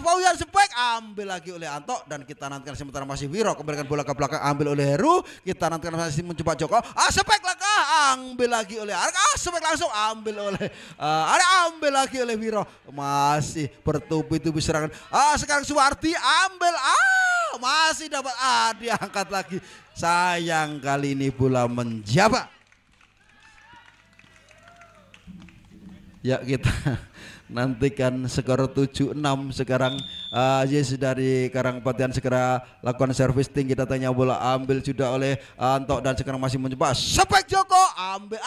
Fauyan sepek ambil lagi oleh Anto dan kita nantikan sementara masih Wiro kembalikan bola ke belakang ambil oleh Heru, kita nantikan masih mencoba Joko sepek langkah ambil lagi oleh Arga sepek langsung ambil oleh ambil lagi oleh Wiro, masih bertubi-tubi serangan sekarang Suwarti ambil masih dapat diangkat lagi, sayang kali ini bola menjabak. Ya kita nantikan skor 7-6 sekarang Yes dari Karangpatian segera lakukan servis tinggi datanya bola ambil sudah oleh Anto dan sekarang masih mencoba sepek Joko ambil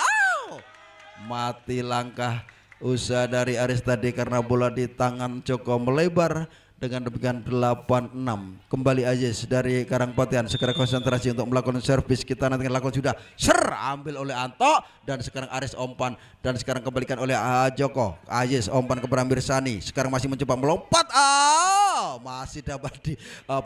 mati langkah usaha dari Aris tadi karena bola di tangan Joko melebar, dengan demikian 8-6 kembali Aziz dari Karangpatian segera konsentrasi untuk melakukan servis, kita nanti lakukan sudah ambil oleh Anto dan sekarang Aris umpan dan sekarang kembalikan oleh Joko Aziz umpan kepada Mirzani sekarang masih mencoba melompat masih dapat di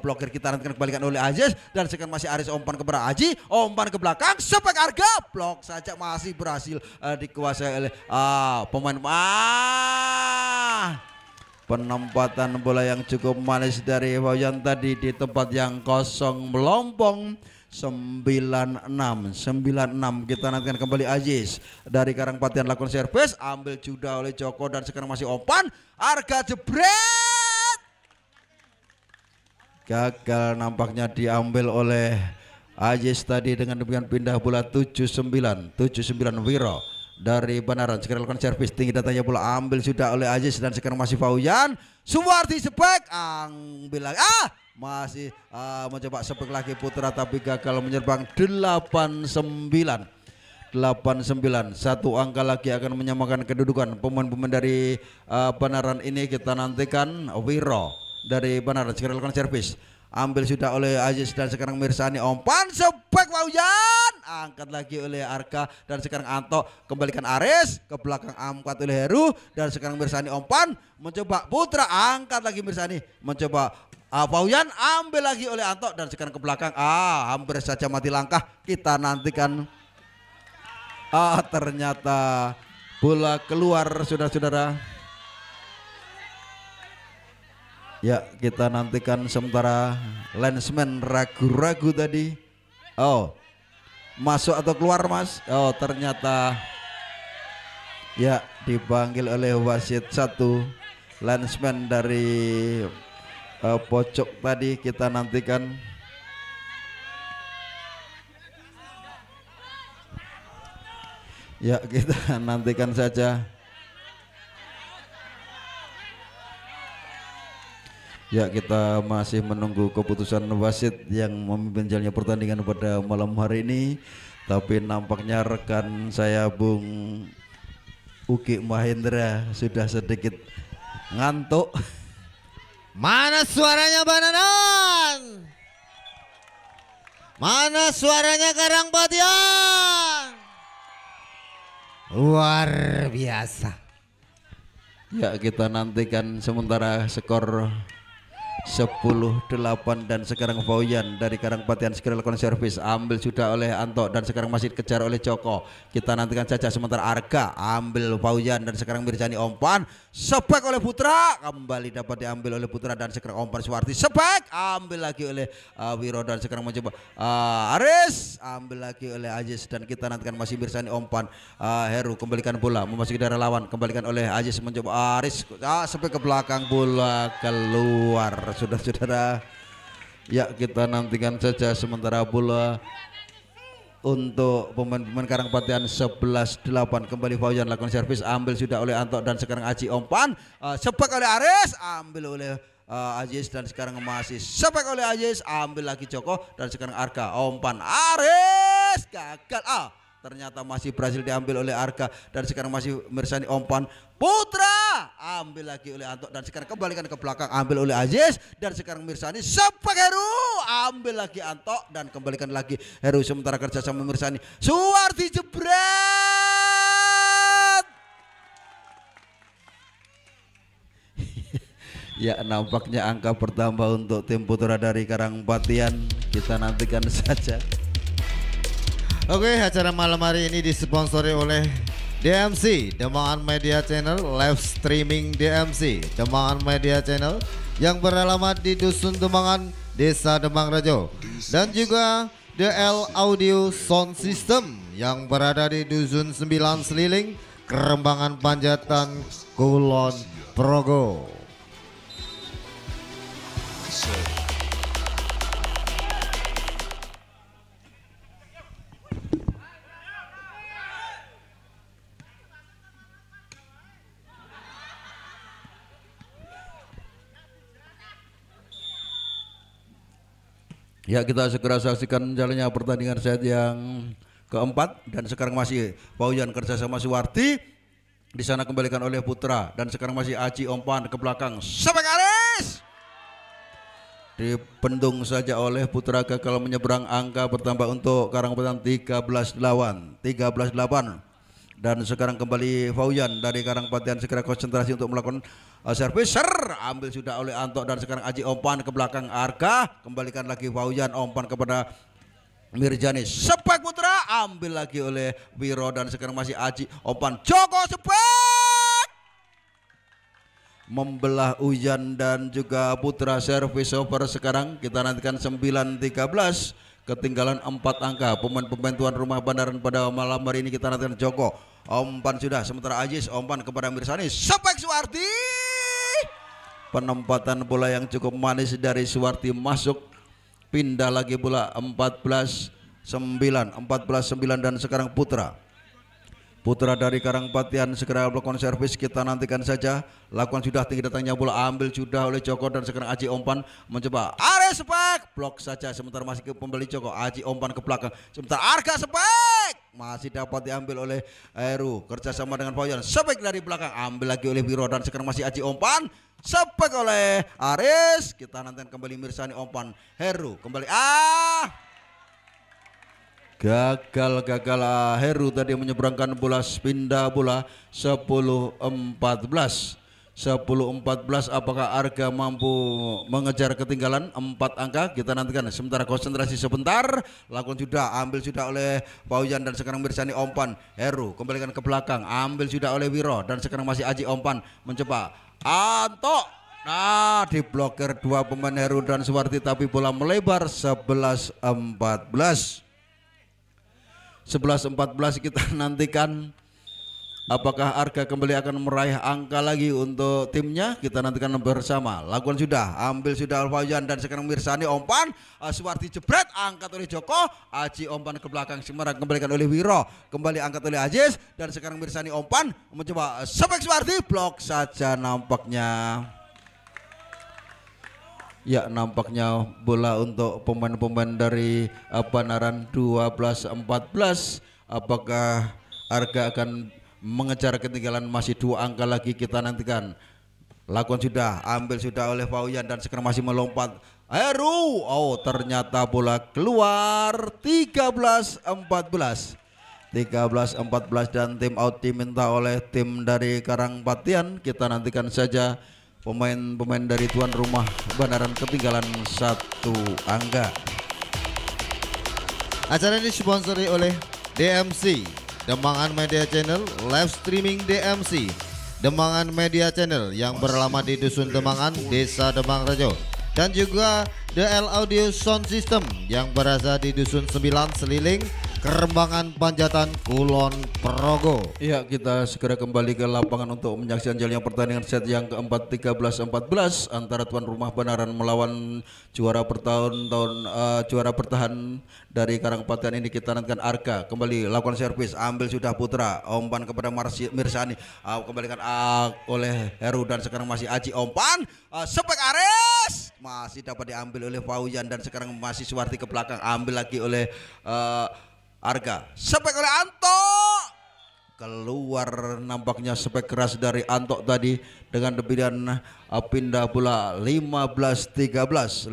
blokir, kita nanti kembalikan oleh Aziz dan sekarang masih Aris umpan kepada Aji umpan ke belakang sepek Arga blok saja masih berhasil dikuasai oleh pemain penempatan bola yang cukup manis dari Fauyan tadi di tempat yang kosong melompong 96 kita nantikan kembali Aziz dari Karangpatian lakukan servis ambil juga oleh Joko dan sekarang masih umpan Arga jebret gagal nampaknya diambil oleh Aziz tadi, dengan demikian pindah bola 79 Wiro dari Benaran segera lakukan servis tinggi datanya bola ambil sudah oleh Aziz dan sekarang masih Fauyan Suwarti sepek ambil lagi masih mencoba sepek lagi Putra tapi gagal menyerbang 89 89. Satu angka lagi akan menyamakan kedudukan pemain-pemain dari Banaran ini. Kita nantikan Wiro dari Banaran segera lakukan servis. Ambil sudah oleh Aziz dan sekarang Mirsani, umpan sebek Paujan, angkat lagi oleh Arka dan sekarang Anto, kembalikan Aris ke belakang, angkat oleh Heru dan sekarang Mirsani, umpan mencoba Putra, angkat lagi Mirsani, mencoba Paujan, ambil lagi oleh Anto dan sekarang ke belakang, hampir saja mati langkah. Kita nantikan ternyata bola keluar saudara-saudara. Ya, kita nantikan sementara linesman ragu-ragu tadi. Oh, masuk atau keluar Mas? Oh, ternyata ya dipanggil oleh wasit satu linesman dari pojok tadi. Kita nantikan. Ya, kita nantikan saja. Ya, kita masih menunggu keputusan wasit yang memimpin jalannya pertandingan pada malam hari ini. Tapi nampaknya rekan saya Bung Uki Mahendra sudah sedikit ngantuk. Mana suaranya Banaran? Mana suaranya Karangbatian? Luar biasa. Ya, kita nantikan sementara skor 10-8 dan sekarang Fauyan dari Karangbatian segera lakukan servis, ambil sudah oleh Anto dan sekarang masih dikejar oleh Joko. Kita nantikan saja sementara Arga ambil Fauyan dan sekarang Mirjani, umpan sebek oleh Putra, kembali dapat diambil oleh Putra dan sekarang umpan Suwarti sebek, ambil lagi oleh Wiro dan sekarang mencoba Aris, ambil lagi oleh Aziz dan kita nantikan masih Mirjani, umpan Heru, kembalikan bola memasuki daerah lawan, kembalikan oleh Aziz, mencoba Aris sebek ke belakang, bola keluar. Saudara-saudara, ya kita nantikan saja sementara bola untuk pemain-pemain Karangbatian 11-8, kembali Fauyan lakukan servis, ambil sudah oleh Anto dan sekarang Aji, umpan sebek oleh Aris, ambil oleh Aziz dan sekarang masih sebek oleh Aziz, ambil lagi Joko dan sekarang Arka, umpan Aris gagal, ternyata masih berhasil diambil oleh Arka dan sekarang masih Mirsani, umpan Putra, ambil lagi oleh Anto dan sekarang kembalikan ke belakang, ambil oleh Aziz dan sekarang Mirsani sebek Heru, ambil lagi Anto dan kembalikan lagi Heru, sementara kerja sama Mirsani, Suwarti jebret. Ya, nampaknya angka bertambah untuk tim Putra dari Karangbatian. Kita nantikan saja. Oke, acara malam hari ini disponsori oleh DMC, Demangan Media Channel, live streaming DMC, Demangan Media Channel yang beralamat di Dusun Demangan, Desa Demangrejo, dan juga DL Audio Sound System yang berada di Dusun 9 Seliling, Kerembangan Panjatan, Kulon Progo. Ya, kita segera saksikan jalannya pertandingan set yang keempat dan sekarang masih Fauyan kerja sama Suwarti, di sana kembalikan oleh Putra dan sekarang masih Aji, umpan ke belakang sebek Aris, dipendung saja oleh Putra, gagal menyeberang, angka bertambah untuk Karangbatian 13-8 dan sekarang kembali Fauyan dari Karangbatian segera konsentrasi untuk melakukan servis, ambil sudah oleh Anto dan sekarang Aji, umpan ke belakang Arka, kembalikan lagi Fauyan, umpan kepada Mirjani, sebek Putra, ambil lagi oleh Wiro dan sekarang masih Aji, umpan Joko sebek, membelah Uyan dan juga Putra, servis over. Sekarang kita nantikan 9-13, ketinggalan 4 angka pemain-pemain tuan rumah Banaran pada malam hari ini. Kita nantikan Joko, umpan sudah, sementara Aziz, umpan kepada Mirsani, sebek Suwarti, penempatan bola yang cukup manis dari Suwarti, masuk, pindah lagi bola 14-9 dan sekarang Putra dari Karangbatian segera melakukan servis. Kita nantikan saja, lakukan sudah tinggi datangnya bola, ambil sudah oleh Joko dan sekarang Aji, umpan mencoba sebek, blok saja, sementara masih ke pembeli Joko, Aji umpan ke belakang, sementara Arga sebek, masih dapat diambil oleh Heru kerjasama dengan Paujan. Sepek dari belakang ambil lagi oleh Wiro dan sekarang masih Aji umpan. Sepek oleh Aris. Kita nantikan kembali Mirsani umpan. Heru kembali gagal Heru tadi menyeberangkan bola, pindah bola 10-14. 10-14, apakah Arga mampu mengejar ketinggalan 4 angka? Kita nantikan. Sementara konsentrasi sebentar. Lakukan sudah, ambil sudah oleh Paujan dan sekarang Mirsani umpan. Heru kembalikan ke belakang, ambil sudah oleh Wiro dan sekarang masih Aji umpan mencoba Anto. Nah, diblokir dua pemain Heru dan Suwarti tapi bola melebar 11-14. 11-14 kita nantikan. Apakah Arga kembali akan meraih angka lagi untuk timnya? Kita nantikan bersama. Lakukan sudah, ambil sudah Alfajan dan sekarang Mirsani umpan. Suwarti jebret, angkat oleh Joko. Aji umpan ke belakang, semarang kembalikan oleh Wiro. Kembali angkat oleh Aziz dan sekarang Mirsani umpan mencoba sepek Suwarti, blok saja nampaknya. Ya, nampaknya bola untuk pemain-pemain dari Banaran 12-14. Apakah Arga akan mengejar ketinggalan masih 2 angka lagi? Kita nantikan. Lakukan sudah, ambil sudah oleh Pauyan dan sekarang masih melompat Heru. Oh, ternyata bola keluar 13-14. 13-14 dan tim out diminta oleh tim dari Karangpatian. Kita nantikan saja pemain-pemain dari tuan rumah Banaran ketinggalan 1 angka. Acara ini disponsori oleh DMC Demangan Media Channel, live streaming DMC Demangan Media Channel yang beralamat di Dusun Demangan, Desa Demang Rejo, dan juga DL Audio Sound System yang berada di Dusun 9 Seliling, Kerembangan Panjatan, Kulon Progo. Iya, kita segera kembali ke lapangan untuk menyaksikan jalannya pertandingan set yang keempat 13-14 antara tuan rumah Banaran melawan juara juara bertahan dari Karangpatian ini. Kita nantikan Arga kembali lakukan servis, ambil sudah Putra, umpan kepada Mirsani, kembalikan oleh Heru dan sekarang masih Aji umpan, sepek Aris masih dapat diambil oleh Pauyan dan sekarang masih Suwarti ke belakang, ambil lagi oleh Arga, sepek oleh Anto, keluar nampaknya sepek keras dari Anto tadi dengan debidan pindah bola 15-13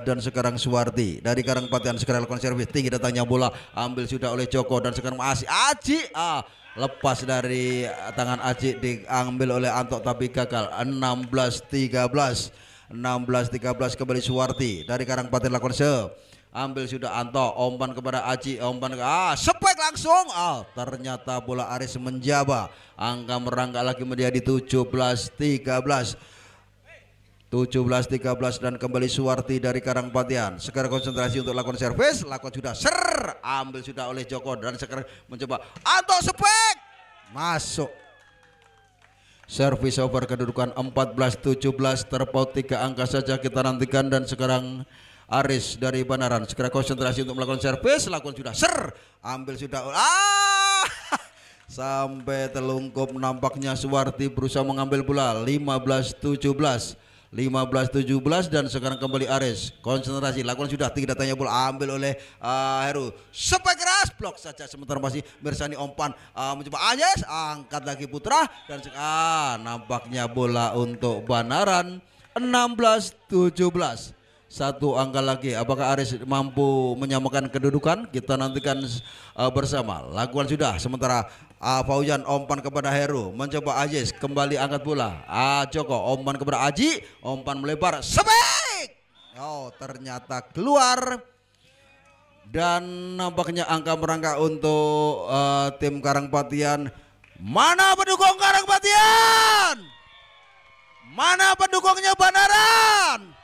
dan sekarang Suwarti dari Karangpatian segera lakukan servis tinggi datangnya bola, ambil sudah oleh Joko dan sekarang masih Aji, lepas dari tangan Aji, diambil oleh Anto tapi gagal. 16-13 kembali Suwarti dari Karangpatian lakukan ambil sudah Anto, umpan kepada Aji, umpan sepek langsung, ternyata bola Aris menjaba, angka merangkak lagi menjadi 17-13 dan kembali Suwarti dari Karangpatian segera konsentrasi untuk lakukan servis, lakukan sudah ambil sudah oleh Joko dan sekarang mencoba Anto sepek masuk. Servis over, kedudukan 14-17 terpaut 3 angka saja. Kita nantikan dan sekarang Aris dari Banaran segera konsentrasi untuk melakukan servis, lakukan sudah ambil sudah sampai telungkup nampaknya. Suwarti berusaha mengambil bola 15-17 dan sekarang kembali Aris konsentrasi, lakukan sudah tinggi datanya bola, ambil oleh Heru, sepek keras, blok saja. Sementara masih Mirsani umpan mencoba Anyes, angkat lagi Putra dan nampaknya bola untuk Banaran 16-17. 1 angka lagi, apakah Aris mampu menyamakan kedudukan? Kita nantikan bersama. Lakukan sudah, sementara Paujan umpan kepada Heru, mencoba Aziz, kembali angkat bola, Joko umpan kepada Aji, umpan melebar, sepek, ternyata keluar dan nampaknya angka merangkak untuk tim Karangpatian. Mana pendukung Karangpatian? Mana pendukungnya Banaran?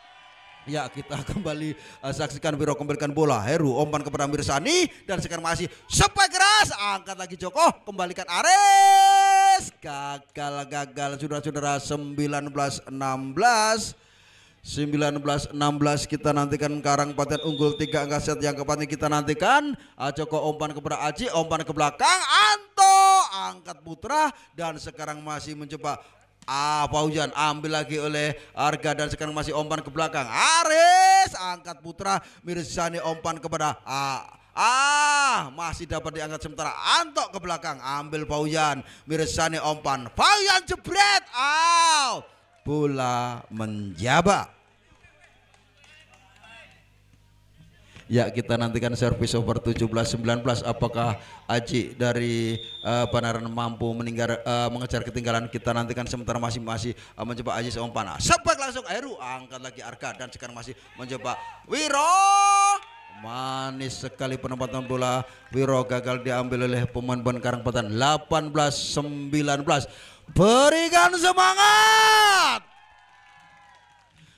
Ya, kita kembali saksikan Wiro kembalikan bola, Heru umpan kepada Mirsani dan sekarang masih sepek keras, angkat lagi Joko, kembalikan Aris, gagal saudara-saudara. 19-16 kita nantikan Karangpatian unggul 3 angka set yang keempatnya. Kita nantikan Joko umpan kepada Aji, umpan ke belakang Anto, angkat Putra dan sekarang masih mencoba Paujan, ambil lagi oleh Arga dan sekarang masih umpan ke belakang Aris, angkat Putra, Mirsani umpan kepada Masih dapat diangkat sementara Anto ke belakang, ambil Faujan, mirsani umpan, Faujan jebret, bola menjaba. Ya, kita nantikan servis over 17-19. Apakah Aji dari Banaran mampu mengejar ketinggalan? Kita nantikan sementara masih mencoba Aji umpan. Sebak langsung Heru, angkat lagi Arka, dan sekarang masih mencoba Wiro. Manis sekali penempatan bola. Wiro gagal diambil oleh pemain Karangpatan. 18-19. Berikan semangat.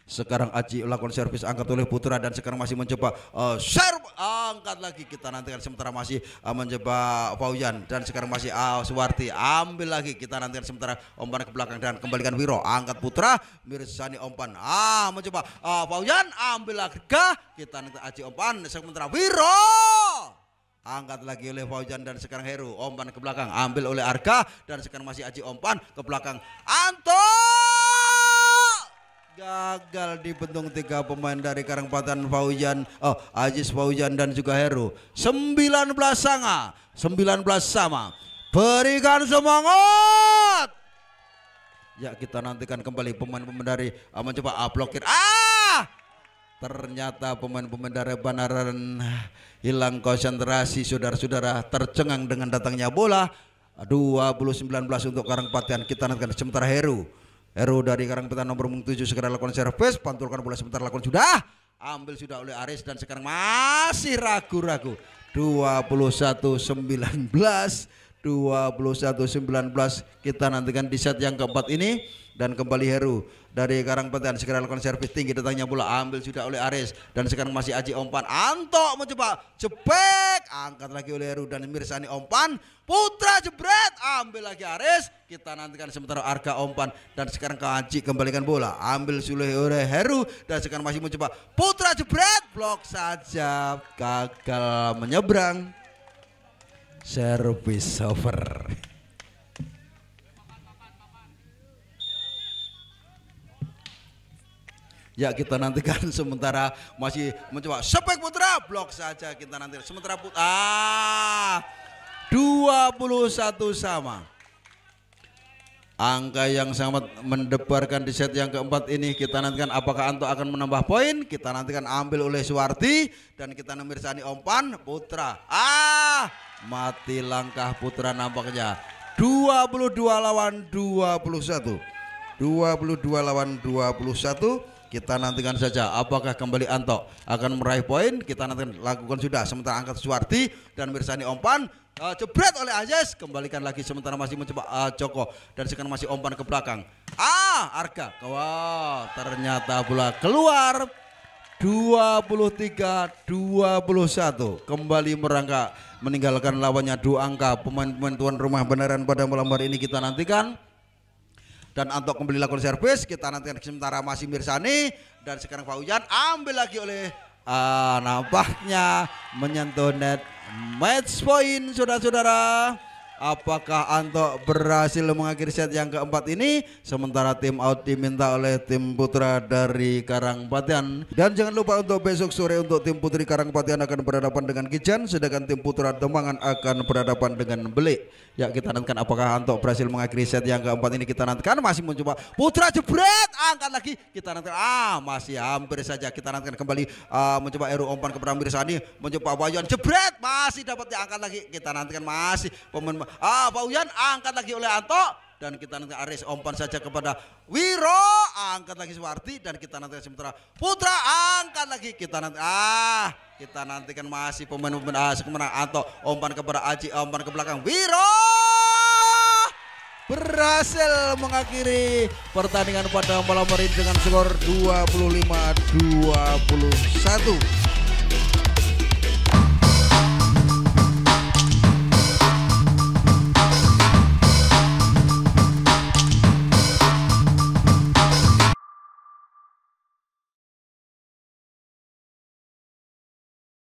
Sekarang Aji lakukan servis, angkat oleh Putra, dan sekarang masih mencoba serve, angkat lagi. Kita nantikan sementara masih mencoba Faujan, dan sekarang masih Suwarti, ambil lagi. Kita nantikan sementara umpan ke belakang dan kembalikan Wiro, angkat Putra, mirsani umpan, mencoba Faujan, ambil lagi. Kita nantikan Aji umpan, sementara Wiro angkat lagi oleh Faujan, dan sekarang Heru umpan ke belakang, ambil oleh Arka, dan sekarang masih Aji umpan ke belakang. Anto gagal dibentung 3 pemain dari Karangpatan, Faujan, Ajis, Faujan, dan juga Heru. 19 sama. Berikan semangat. Ya, kita nantikan kembali pemain-pemain dari mencoba blokir. Ternyata pemain-pemain dari Banaran hilang konsentrasi, saudara-saudara, tercengang dengan datangnya bola. 20-19 untuk Karangpatan. Kita nantikan sementara Heru dari Karangpatan nomor 7 segera lakukan servis, pantulkan bola sebentar, lakukan sudah, ambil sudah oleh Aris, dan sekarang masih ragu-ragu. 21-19. Kita nantikan di set yang keempat ini, dan kembali Heru dari Karangpatan segera lakukan servis tinggi, datangnya bola, ambil sudah oleh Aris, dan sekarang masih Aji umpan. Anto mencoba jebek, angkat lagi oleh Heru, dan mirsani umpan, Putra jebret, ambil lagi Aris. Kita nantikan sementara Arka umpan, dan sekarang ke Aji, kembalikan bola, ambil sudah oleh Heru, dan sekarang masih mencoba Putra jebret, blok saja, gagal menyeberang. Service over. Ya, kita nantikan sementara masih mencoba Sepek Putra, blok saja. Kita nantikan sementara 21 sama. Angka yang sangat mendebarkan di set yang keempat ini. Kita nantikan apakah Anto akan menambah poin. Kita nantikan ambil oleh Suwarti, dan kita mirsani umpan Putra. Mati langkah Putra nampaknya. 22-21. Kita nantikan saja apakah kembali Anto akan meraih poin. Kita nantikan, lakukan sudah sementara angkat Suwarti, dan mirsani umpan jebret oleh Aziz, kembalikan lagi sementara masih mencoba Joko, dan sekarang masih umpan ke belakang. Arka, ternyata bola keluar. 23-21, kembali merangkak meninggalkan lawannya 2 angka. Pemain-pemain tuan rumah Banaran pada malam hari ini kita nantikan, dan Anto kembali lakukan servis. Kita nantikan sementara masih mirsani, dan sekarang Faujan ambil lagi oleh nampaknya menyentuh net. Match point, saudara-saudara. Apakah Anto berhasil mengakhiri set yang keempat ini? Sementara tim out diminta oleh tim putra dari Karangpatan. Dan jangan lupa untuk besok sore untuk tim putri Karangpatan akan berhadapan dengan Kijan, sedangkan tim putra Demangan akan berhadapan dengan Belik. Ya, kita nantikan apakah Anto berhasil mengakhiri set yang keempat ini. Kita nantikan masih mencoba Putra jebret, angkat lagi. Kita nantikan masih hampir saja. Kita nantikan kembali mencoba Eru umpan kepada Mirsani, mencoba Wayan jebret, masih dapat diangkat lagi. Kita nantikan masih pemain Wayan angkat lagi oleh Anto, dan kita nanti Aris umpan saja kepada Wiro, angkat lagi Suwarti, dan kita nanti sementara Putra angkat lagi. Kita nanti kita nantikan masih pemain-pemain sementara Anto umpan kepada Aji, umpan ke belakang Wiro berhasil mengakhiri pertandingan pada malam hari ini dengan skor 25-21.